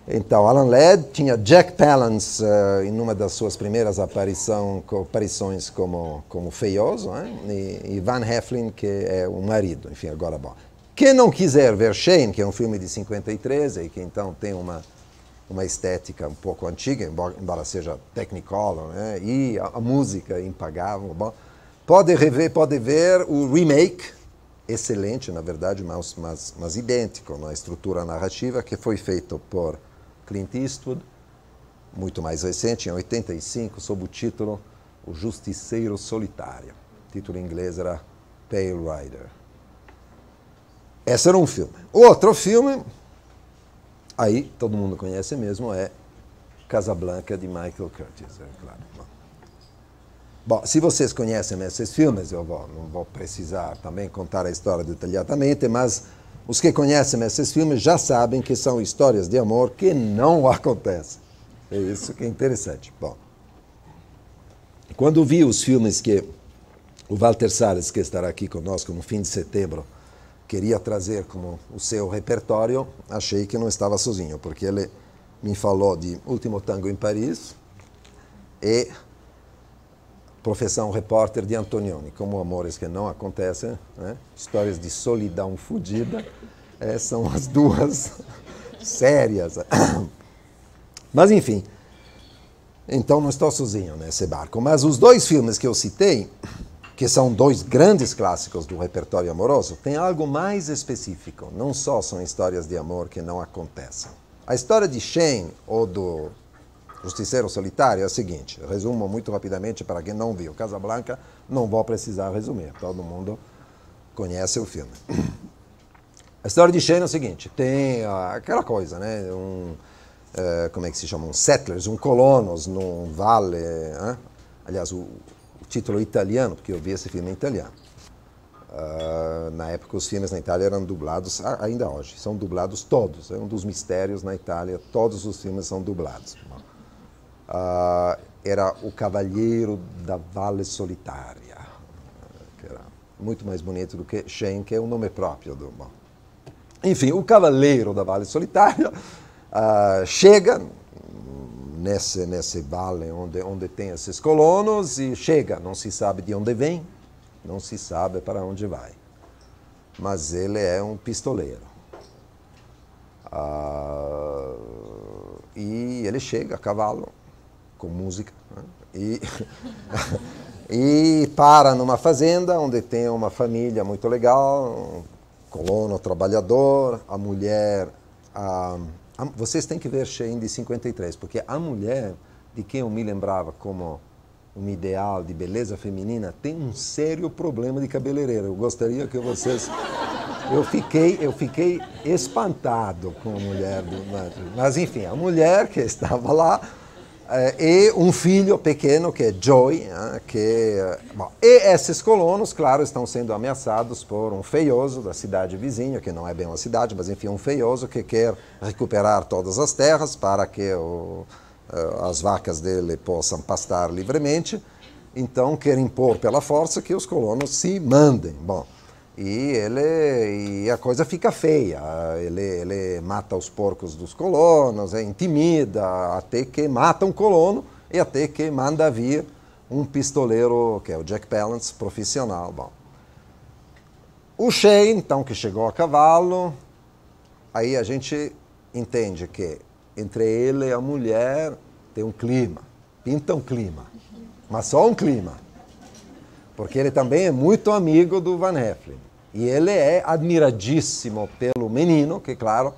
Então, Alan Ladd tinha Jack Palance em uma das suas primeiras aparições como feioso, e Van Heflin, que é o marido. Enfim, agora, bom. Quem não quiser ver Shane, que é um filme de 53, e que então tem uma estética um pouco antiga, embora seja Technicolor, né? E a música impagável. Bom, pode ver o remake, excelente, na verdade, mas idêntico na estrutura narrativa, que foi feito por Clint Eastwood, muito mais recente, em 85, sob o título O Justiceiro Solitário. O título em inglês era Pale Rider. Esse era um filme. O outro filme... Aí, todo mundo conhece mesmo, é Casablanca de Michael Curtiz, é claro. Bom, se vocês conhecem esses filmes, eu não vou precisar também contar a história detalhadamente, mas os que conhecem esses filmes já sabem que são histórias de amor que não acontecem. É isso que é interessante. Bom, quando vi os filmes que o Walter Salles, que estará aqui conosco no fim de setembro, queria trazer como o seu repertório, achei que não estava sozinho, porque ele me falou de Último Tango em Paris e Profissão Repórter de Antonioni, como amores que não acontecem, né? Histórias de solidão fodida, são as duas sérias. Mas, enfim, então não estou sozinho nesse barco. Mas os dois filmes que eu citei, que são dois grandes clássicos do repertório amoroso, têm algo mais específico. Não só são histórias de amor que não acontecem. A história de Shane, ou do Justiceiro Solitário, é a seguinte, resumo muito rapidamente para quem não viu. Casablanca, não vou precisar resumir, todo mundo conhece o filme. A história de Shane é o seguinte, tem aquela coisa, né, como é que se chama, settlers, colonos num vale, aliás, o título italiano, porque eu vi esse filme em italiano. Na época os filmes na Itália eram dublados, ainda hoje, são dublados todos, é um dos mistérios na Itália, todos os filmes são dublados. Era o Cavalheiro da Valle Solitária, que era muito mais bonito do que Shane, que é o nome próprio do... Bom. Enfim, o Cavaleiro da Valle Solitária chega nesse vale onde tem esses colonos e chega, não se sabe de onde vem, não se sabe para onde vai, mas ele é um pistoleiro. E ele chega a cavalo, com música, né? E para numa fazenda onde tem uma família muito legal, um colono trabalhador, a mulher... vocês têm que ver Shane de 53, porque a mulher, de quem eu me lembrava como um ideal de beleza feminina, tem um sério problema de cabeleireiro. Eu gostaria que vocês... Eu fiquei espantado com a mulher. Mas, enfim, a mulher que estava lá... e um filho pequeno, que é Joy, e esses colonos, claro, estão sendo ameaçados por um feioso da cidade vizinha, que não é bem uma cidade, mas enfim, um feioso que quer recuperar todas as terras para que as vacas dele possam pastar livremente, então quer impor pela força que os colonos se mandem. Bom, e a coisa fica feia, ele mata os porcos dos colonos, intimida, até que mata um colono e até que manda vir um pistoleiro, que é o Jack Palance, profissional. Bom, o Shane, então, que chegou a cavalo, aí a gente entende que entre ele e a mulher tem um clima, pinta um clima, mas só um clima. Porque ele também é muito amigo do Van Heflin. E ele é admiradíssimo pelo menino, que, claro,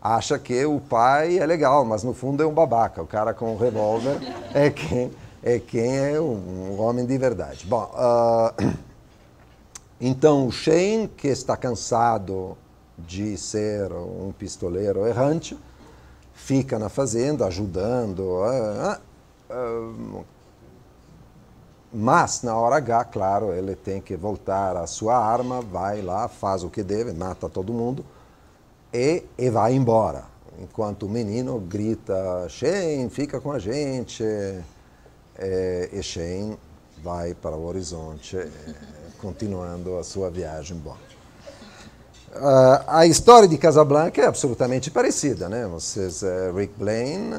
acha que o pai é legal, mas no fundo é um babaca. O cara com o revólver é quem é um homem de verdade. Bom, então o Shane, que está cansado de ser um pistoleiro errante, fica na fazenda ajudando... Mas, na hora H, claro, ele tem que voltar à sua arma, vai lá, faz o que deve, mata todo mundo e vai embora. Enquanto o menino grita, Shane, fica com a gente. E Shane vai para o horizonte, continuando a sua viagem. Bom. A história de Casablanca é absolutamente parecida, né? Rick Blaine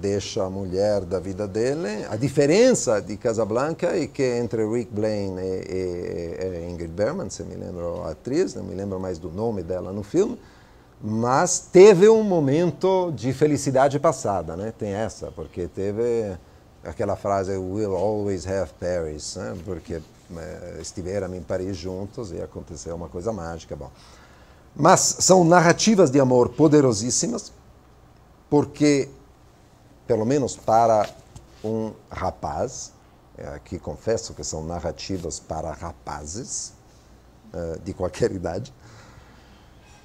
deixa a mulher da vida dele. A diferença de Casablanca é que entre Rick Blaine e Ingrid Bergman, se me lembro a atriz, não me lembro mais do nome dela no filme, mas teve um momento de felicidade passada, né? Tem essa, porque teve aquela frase "We'll always have Paris", né? Porque estiveram em Paris juntos e aconteceu uma coisa mágica. Bom. Mas são narrativas de amor poderosíssimas, porque, pelo menos para um rapaz, aqui confesso que são narrativas para rapazes de qualquer idade,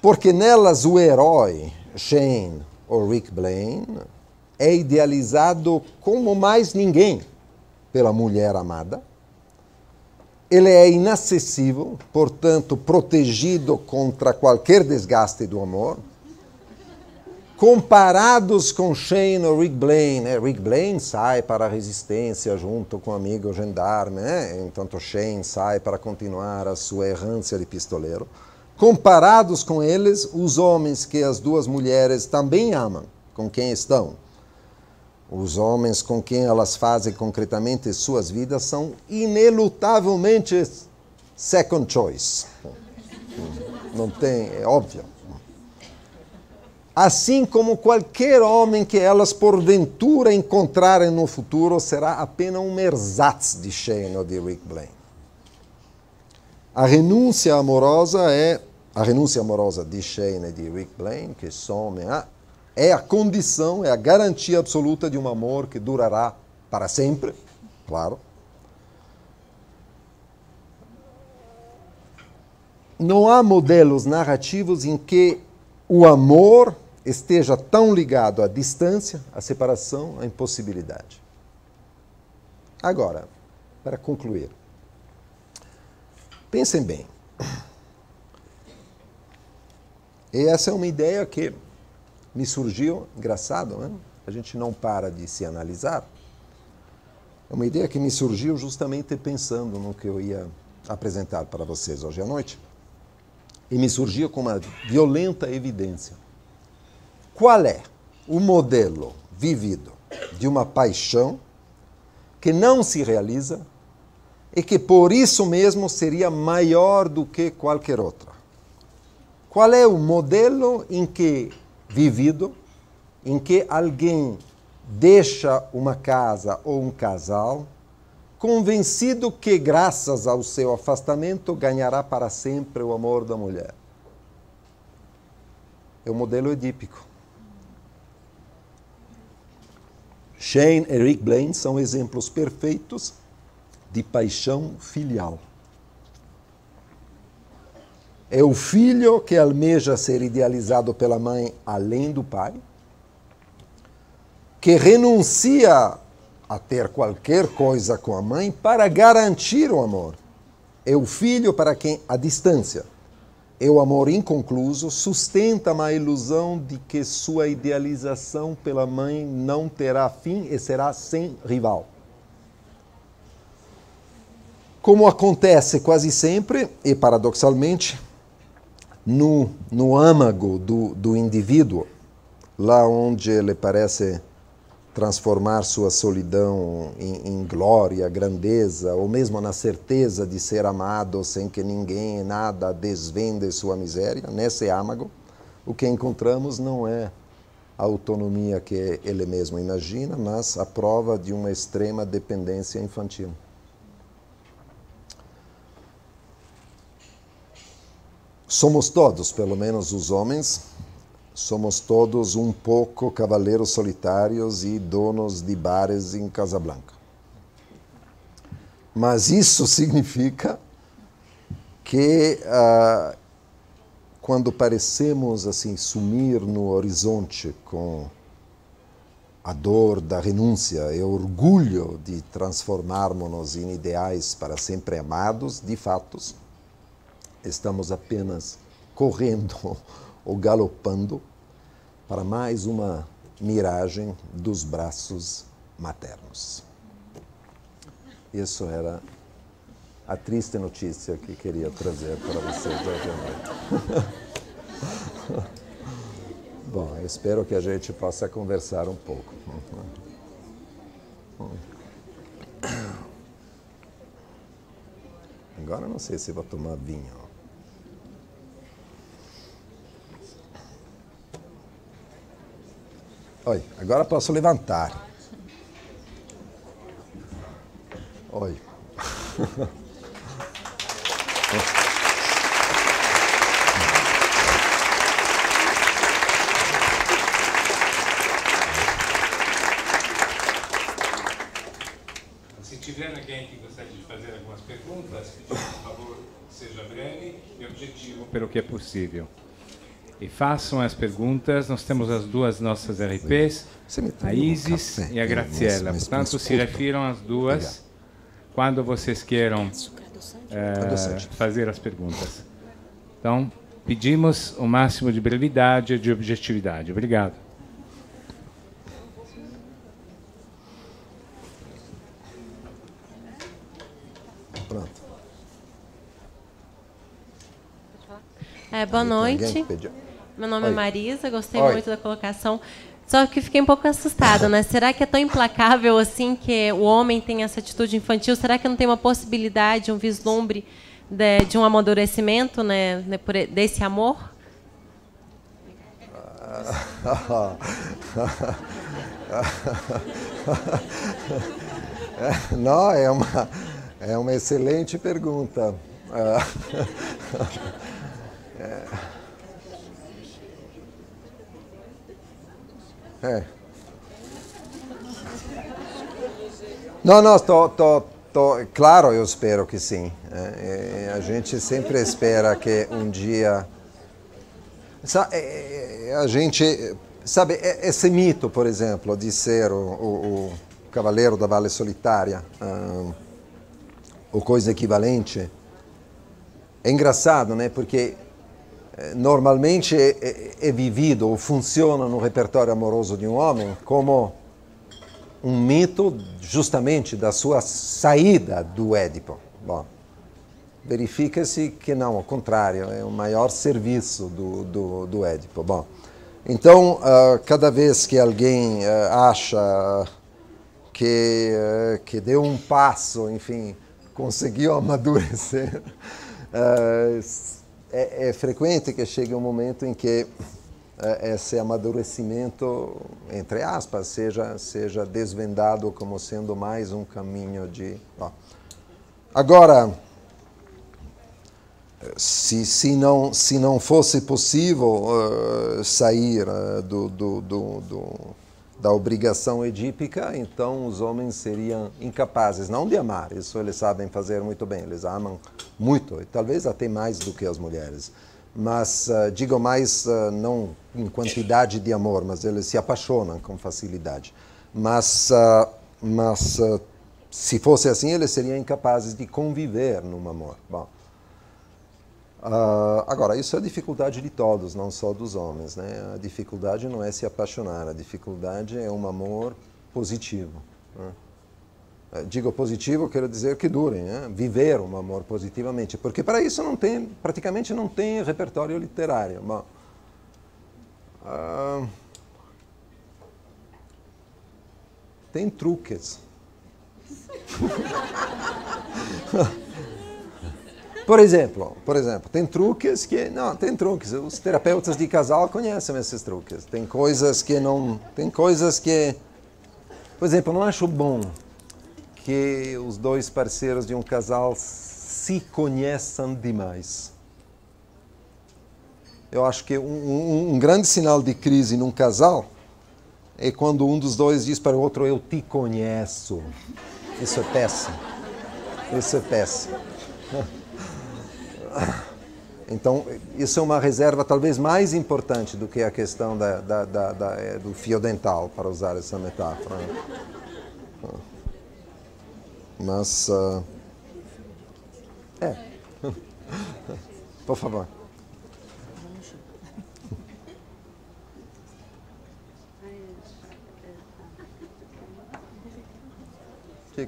porque nelas o herói, Shane ou Rick Blaine, é idealizado como mais ninguém pela mulher amada. Ele é inacessível, portanto, protegido contra qualquer desgaste do amor. Comparados com Shane ou Rick Blaine, né? Rick Blaine sai para a resistência junto com o amigo gendarme, né? Enquanto Shane sai para continuar a sua errância de pistoleiro. Comparados com eles, os homens que as duas mulheres também amam, com quem estão, os homens com quem elas fazem concretamente suas vidas, são inelutavelmente second choice. Não tem, é óbvio. Assim como qualquer homem que elas porventura encontrarem no futuro será apenas um ersatz de Shane ou de Rick Blaine. A renúncia amorosa de Shane e de Rick Blaine, que somem, é a condição, é a garantia absoluta de um amor que durará para sempre, claro. Não há modelos narrativos em que o amor esteja tão ligado à distância, à separação, à impossibilidade. Agora, para concluir, pensem bem. E essa é uma ideia que me surgiu, engraçado, né? A gente não para de se analisar. É uma ideia que me surgiu justamente pensando no que eu ia apresentar para vocês hoje à noite. E me surgiu com uma violenta evidência. Qual é o modelo vivido de uma paixão que não se realiza e que por isso mesmo seria maior do que qualquer outra? Qual é o modelo vivido em que alguém deixa uma casa ou um casal convencido que, graças ao seu afastamento, ganhará para sempre o amor da mulher? É o modelo edípico. Shane e Rick Blaine são exemplos perfeitos de paixão filial. É o filho que almeja ser idealizado pela mãe além do pai, que renuncia a ter qualquer coisa com a mãe para garantir o amor. É o filho para quem a distância e o amor inconcluso sustenta uma ilusão de que sua idealização pela mãe não terá fim e será sem rival. Como acontece quase sempre, e paradoxalmente, no âmago do indivíduo, lá onde ele parece transformar sua solidão em glória, grandeza, ou mesmo na certeza de ser amado sem que ninguém e nada desvende sua miséria, nesse âmago, o que encontramos não é a autonomia que ele mesmo imagina, mas a prova de uma extrema dependência infantil. Somos todos, pelo menos os homens, somos todos um pouco cavaleiros solitários e donos de bares em Casablanca. Mas isso significa que quando parecemos assim sumir no horizonte com a dor da renúncia e o orgulho de transformarmos-nos em ideais para sempre amados, de fato, estamos apenas correndo ou galopando para mais uma miragem dos braços maternos. Isso era a triste notícia que queria trazer para vocês hoje à noite. Bom, eu espero que a gente possa conversar um pouco. Agora não sei se vou tomar vinho. Oi, agora posso levantar. Oi. Se tiver alguém que gostaria de fazer algumas perguntas, por favor, seja breve e objetivo pelo que é possível. e façam as perguntas. Nós temos as duas nossas RPs, a Isis e a Graziella. Portanto, se refiram às duas quando vocês queiram fazer as perguntas. Então, pedimos o máximo de brevidade e de objetividade. Obrigado. Pronto. Boa noite. Meu nome é Marisa, gostei muito da colocação. Só que fiquei um pouco assustada, né? Será que é tão implacável assim que o homem tem essa atitude infantil? Será que não tem uma possibilidade, um vislumbre de um amadurecimento, né, desse amor? Não, é uma excelente pergunta. Não, claro, eu espero que sim. A gente sempre espera que um dia... A gente... Sabe, esse mito, por exemplo, de ser o Cavaleiro da Valle Solitária, ou coisa equivalente, é engraçado, né? Porque normalmente é vivido ou funciona no repertório amoroso de um homem como um mito justamente da sua saída do Édipo. Bom, verifica-se que não, ao contrário, é o maior serviço do Édipo. Bom, então, cada vez que alguém acha que deu um passo, enfim, conseguiu amadurecer, é frequente que chegue um momento em que esse amadurecimento, entre aspas, seja desvendado como sendo mais um caminho de... Bom. Agora, se não fosse possível sair da obrigação edípica, então os homens seriam incapazes, não de amar, isso eles sabem fazer muito bem, eles amam muito, e talvez até mais do que as mulheres. Mas, digo mais, não em quantidade de amor, mas eles se apaixonam com facilidade. Mas se fosse assim, eles seriam incapazes de conviver num amor. Bom, agora, isso é a dificuldade de todos, não só dos homens, né? A dificuldade não é se apaixonar, a dificuldade é um amor positivo, né? Digo positivo, quero dizer que dure, né? Viver um amor positivamente, porque para isso praticamente não tem repertório literário. Bom, tem truques. Por exemplo, tem truques que... Não, tem truques. Os terapeutas de casal conhecem esses truques. Tem coisas que não... Tem coisas que... Por exemplo, eu não acho bom que os dois parceiros de um casal se conheçam demais. Eu acho que um grande sinal de crise num casal é quando um dos dois diz para o outro, eu te conheço. Isso é péssimo. Isso é péssimo. Então, isso é uma reserva talvez mais importante do que a questão do fio dental, para usar essa metáfora. Mas, por favor.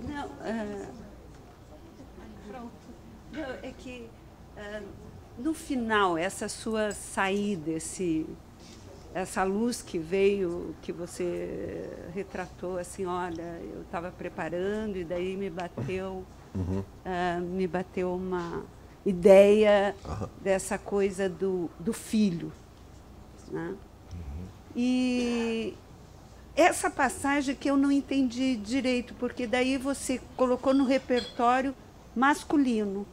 Não, é que no final, essa sua saída, essa luz que veio, que você retratou, assim, olha, eu estava preparando e daí me bateu uma ideia dessa coisa do filho, né? E essa passagem que eu não entendi direito, porque daí você colocou no repertório masculino,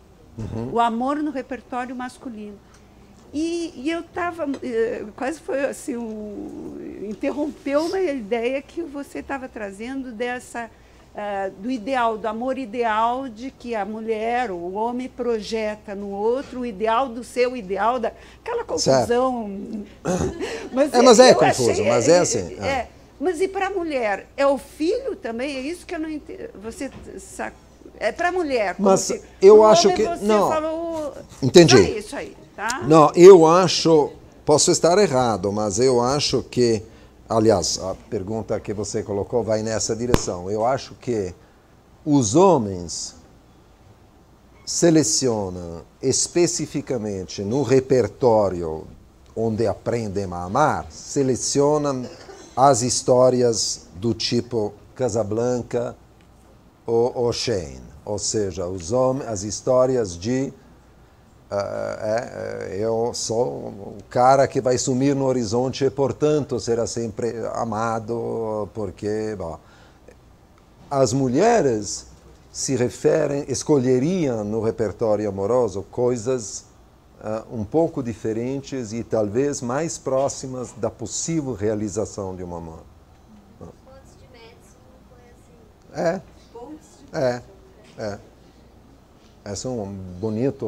o amor no repertório masculino. E eu estava, quase foi assim, interrompeu uma ideia que você estava trazendo dessa do ideal, do amor ideal de que a mulher, o homem projeta no outro o ideal do seu ideal, aquela confusão. Mas é confuso, mas é assim. Mas e para a mulher? É o filho também? É isso que eu não entendo. Você é para a mulher. Mas eu acho que você não. Falou, entendi. Isso aí, tá? Não, eu acho, posso estar errado, mas eu acho que, aliás, a pergunta que você colocou vai nessa direção. Eu acho que os homens selecionam especificamente no repertório onde aprendem a amar, selecionam as histórias do tipo Casablanca ou Shane, ou seja, as histórias de eu sou o cara que vai sumir no horizonte e, portanto, será sempre amado, porque as mulheres escolheriam no repertório amoroso coisas um pouco diferentes e talvez mais próximas da possível realização de um amor. Pontos de Madison foi assim. Essa é uma bonita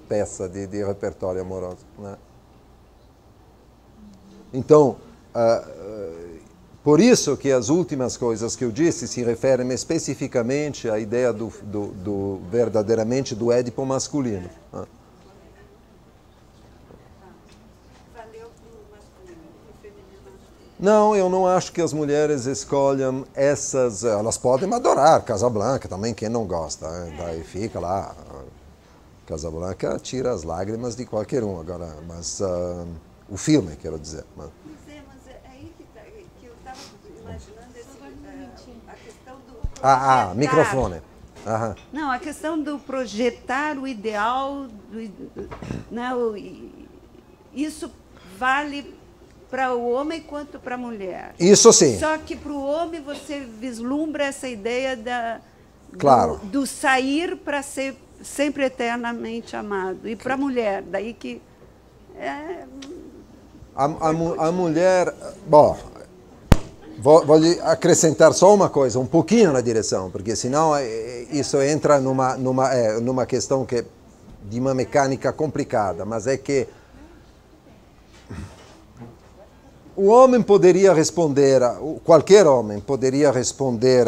peça de repertório amoroso, né? Então, por isso que as últimas coisas que eu disse se referem especificamente à ideia verdadeiramente do Édipo masculino. Né? Não, eu não acho que as mulheres escolham essas. Elas podem adorar Casablanca também, quem não gosta. Daí fica lá. Casablanca tira as lágrimas de qualquer um agora, mas o filme, quero dizer. Mas é aí que eu estava imaginando a questão do microfone. Não, a questão do projetar o ideal, isso vale para o homem quanto para a mulher. Isso sim. Só que para o homem você vislumbra essa ideia do sair para ser sempre eternamente amado. E para a mulher, daí que... A mulher... Bom, vou acrescentar só uma coisa, um pouquinho na direção, porque senão isso entra numa questão de uma mecânica complicada, mas é que o homem poderia responder, qualquer homem poderia responder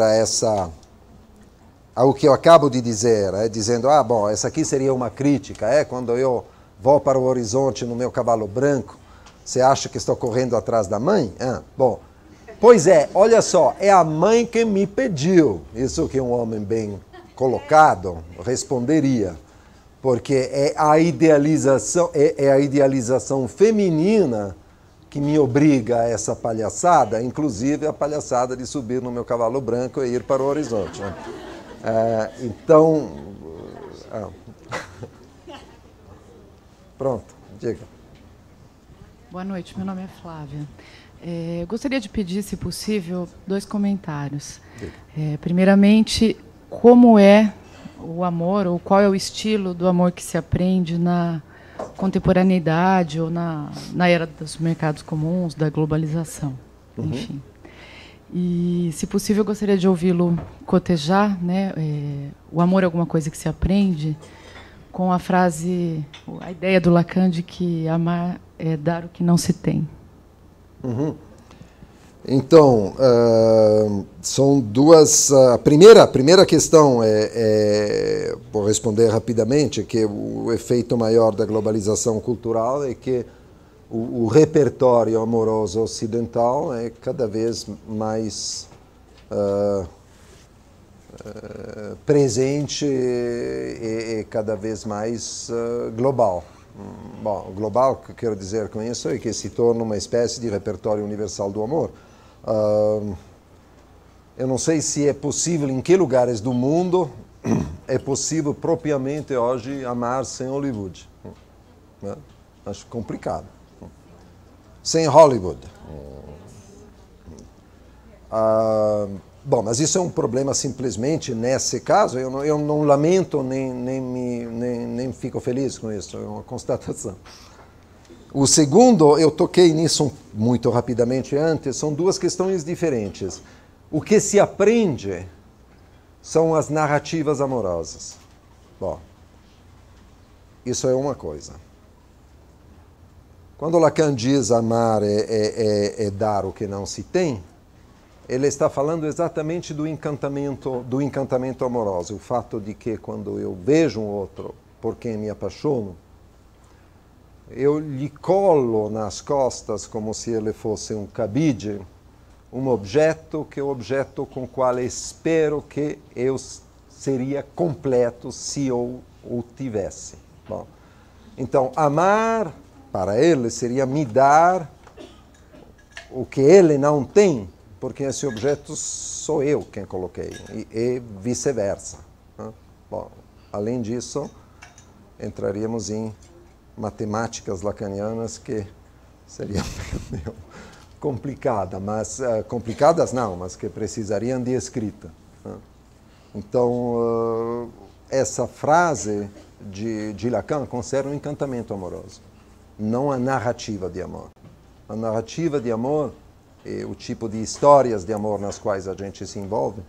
ao que eu acabo de dizer, dizendo, bom, essa aqui seria uma crítica, quando eu vou para o horizonte no meu cavalo branco, você acha que estou correndo atrás da mãe? Bom, pois olha só, é a mãe que me pediu, isso que um homem bem colocado responderia, porque é a idealização feminina que me obriga a essa palhaçada, inclusive a palhaçada de subir no meu cavalo branco e ir para o horizonte. Né? Então, pronto, diga. Boa noite, meu nome é Flávia. Gostaria de pedir, se possível, 2 comentários. Primeiramente, como é o amor, ou qual é o estilo do amor que se aprende na contemporaneidade ou na era dos mercados comuns, da globalização, enfim. E, se possível, eu gostaria de ouvi-lo cotejar, né, o amor é alguma coisa que se aprende, com a frase, a ideia do Lacan de que amar é dar o que não se tem. Então, são duas... A primeira questão vou responder rapidamente, que o efeito maior da globalização cultural é que o repertório amoroso ocidental é cada vez mais presente e cada vez mais global. Bom, global, o que eu quero dizer com isso é que se torna uma espécie de repertório universal do amor. Eu não sei se é possível, em que lugares do mundo é possível propriamente hoje amar sem Hollywood. Né? Acho complicado. Sem Hollywood. Bom, mas isso é um problema simplesmente nesse caso. Eu não lamento nem fico feliz com isso. É uma constatação. O segundo, eu toquei nisso muito rapidamente antes, são 2 questões diferentes. O que se aprende são as narrativas amorosas. Bom, isso é uma coisa. Quando Lacan diz amar é dar o que não se tem, ele está falando exatamente do encantamento amoroso. O fato de que quando eu vejo um outro por quem me apaixono, eu lhe colo nas costas, como se ele fosse um cabide, um objeto que é o objeto com o qual espero que eu seria completo se eu o tivesse. Bom, então, amar para ele seria me dar o que ele não tem, porque esse objeto sou eu quem coloquei, e vice-versa. Bom, além disso, entraríamos em matemáticas lacanianas que seriam meio complicadas não, mas que precisariam de escrita. Então, essa frase de Lacan conserva um encantamento amoroso, não a narrativa de amor. A narrativa de amor e o tipo de histórias de amor nas quais a gente se envolve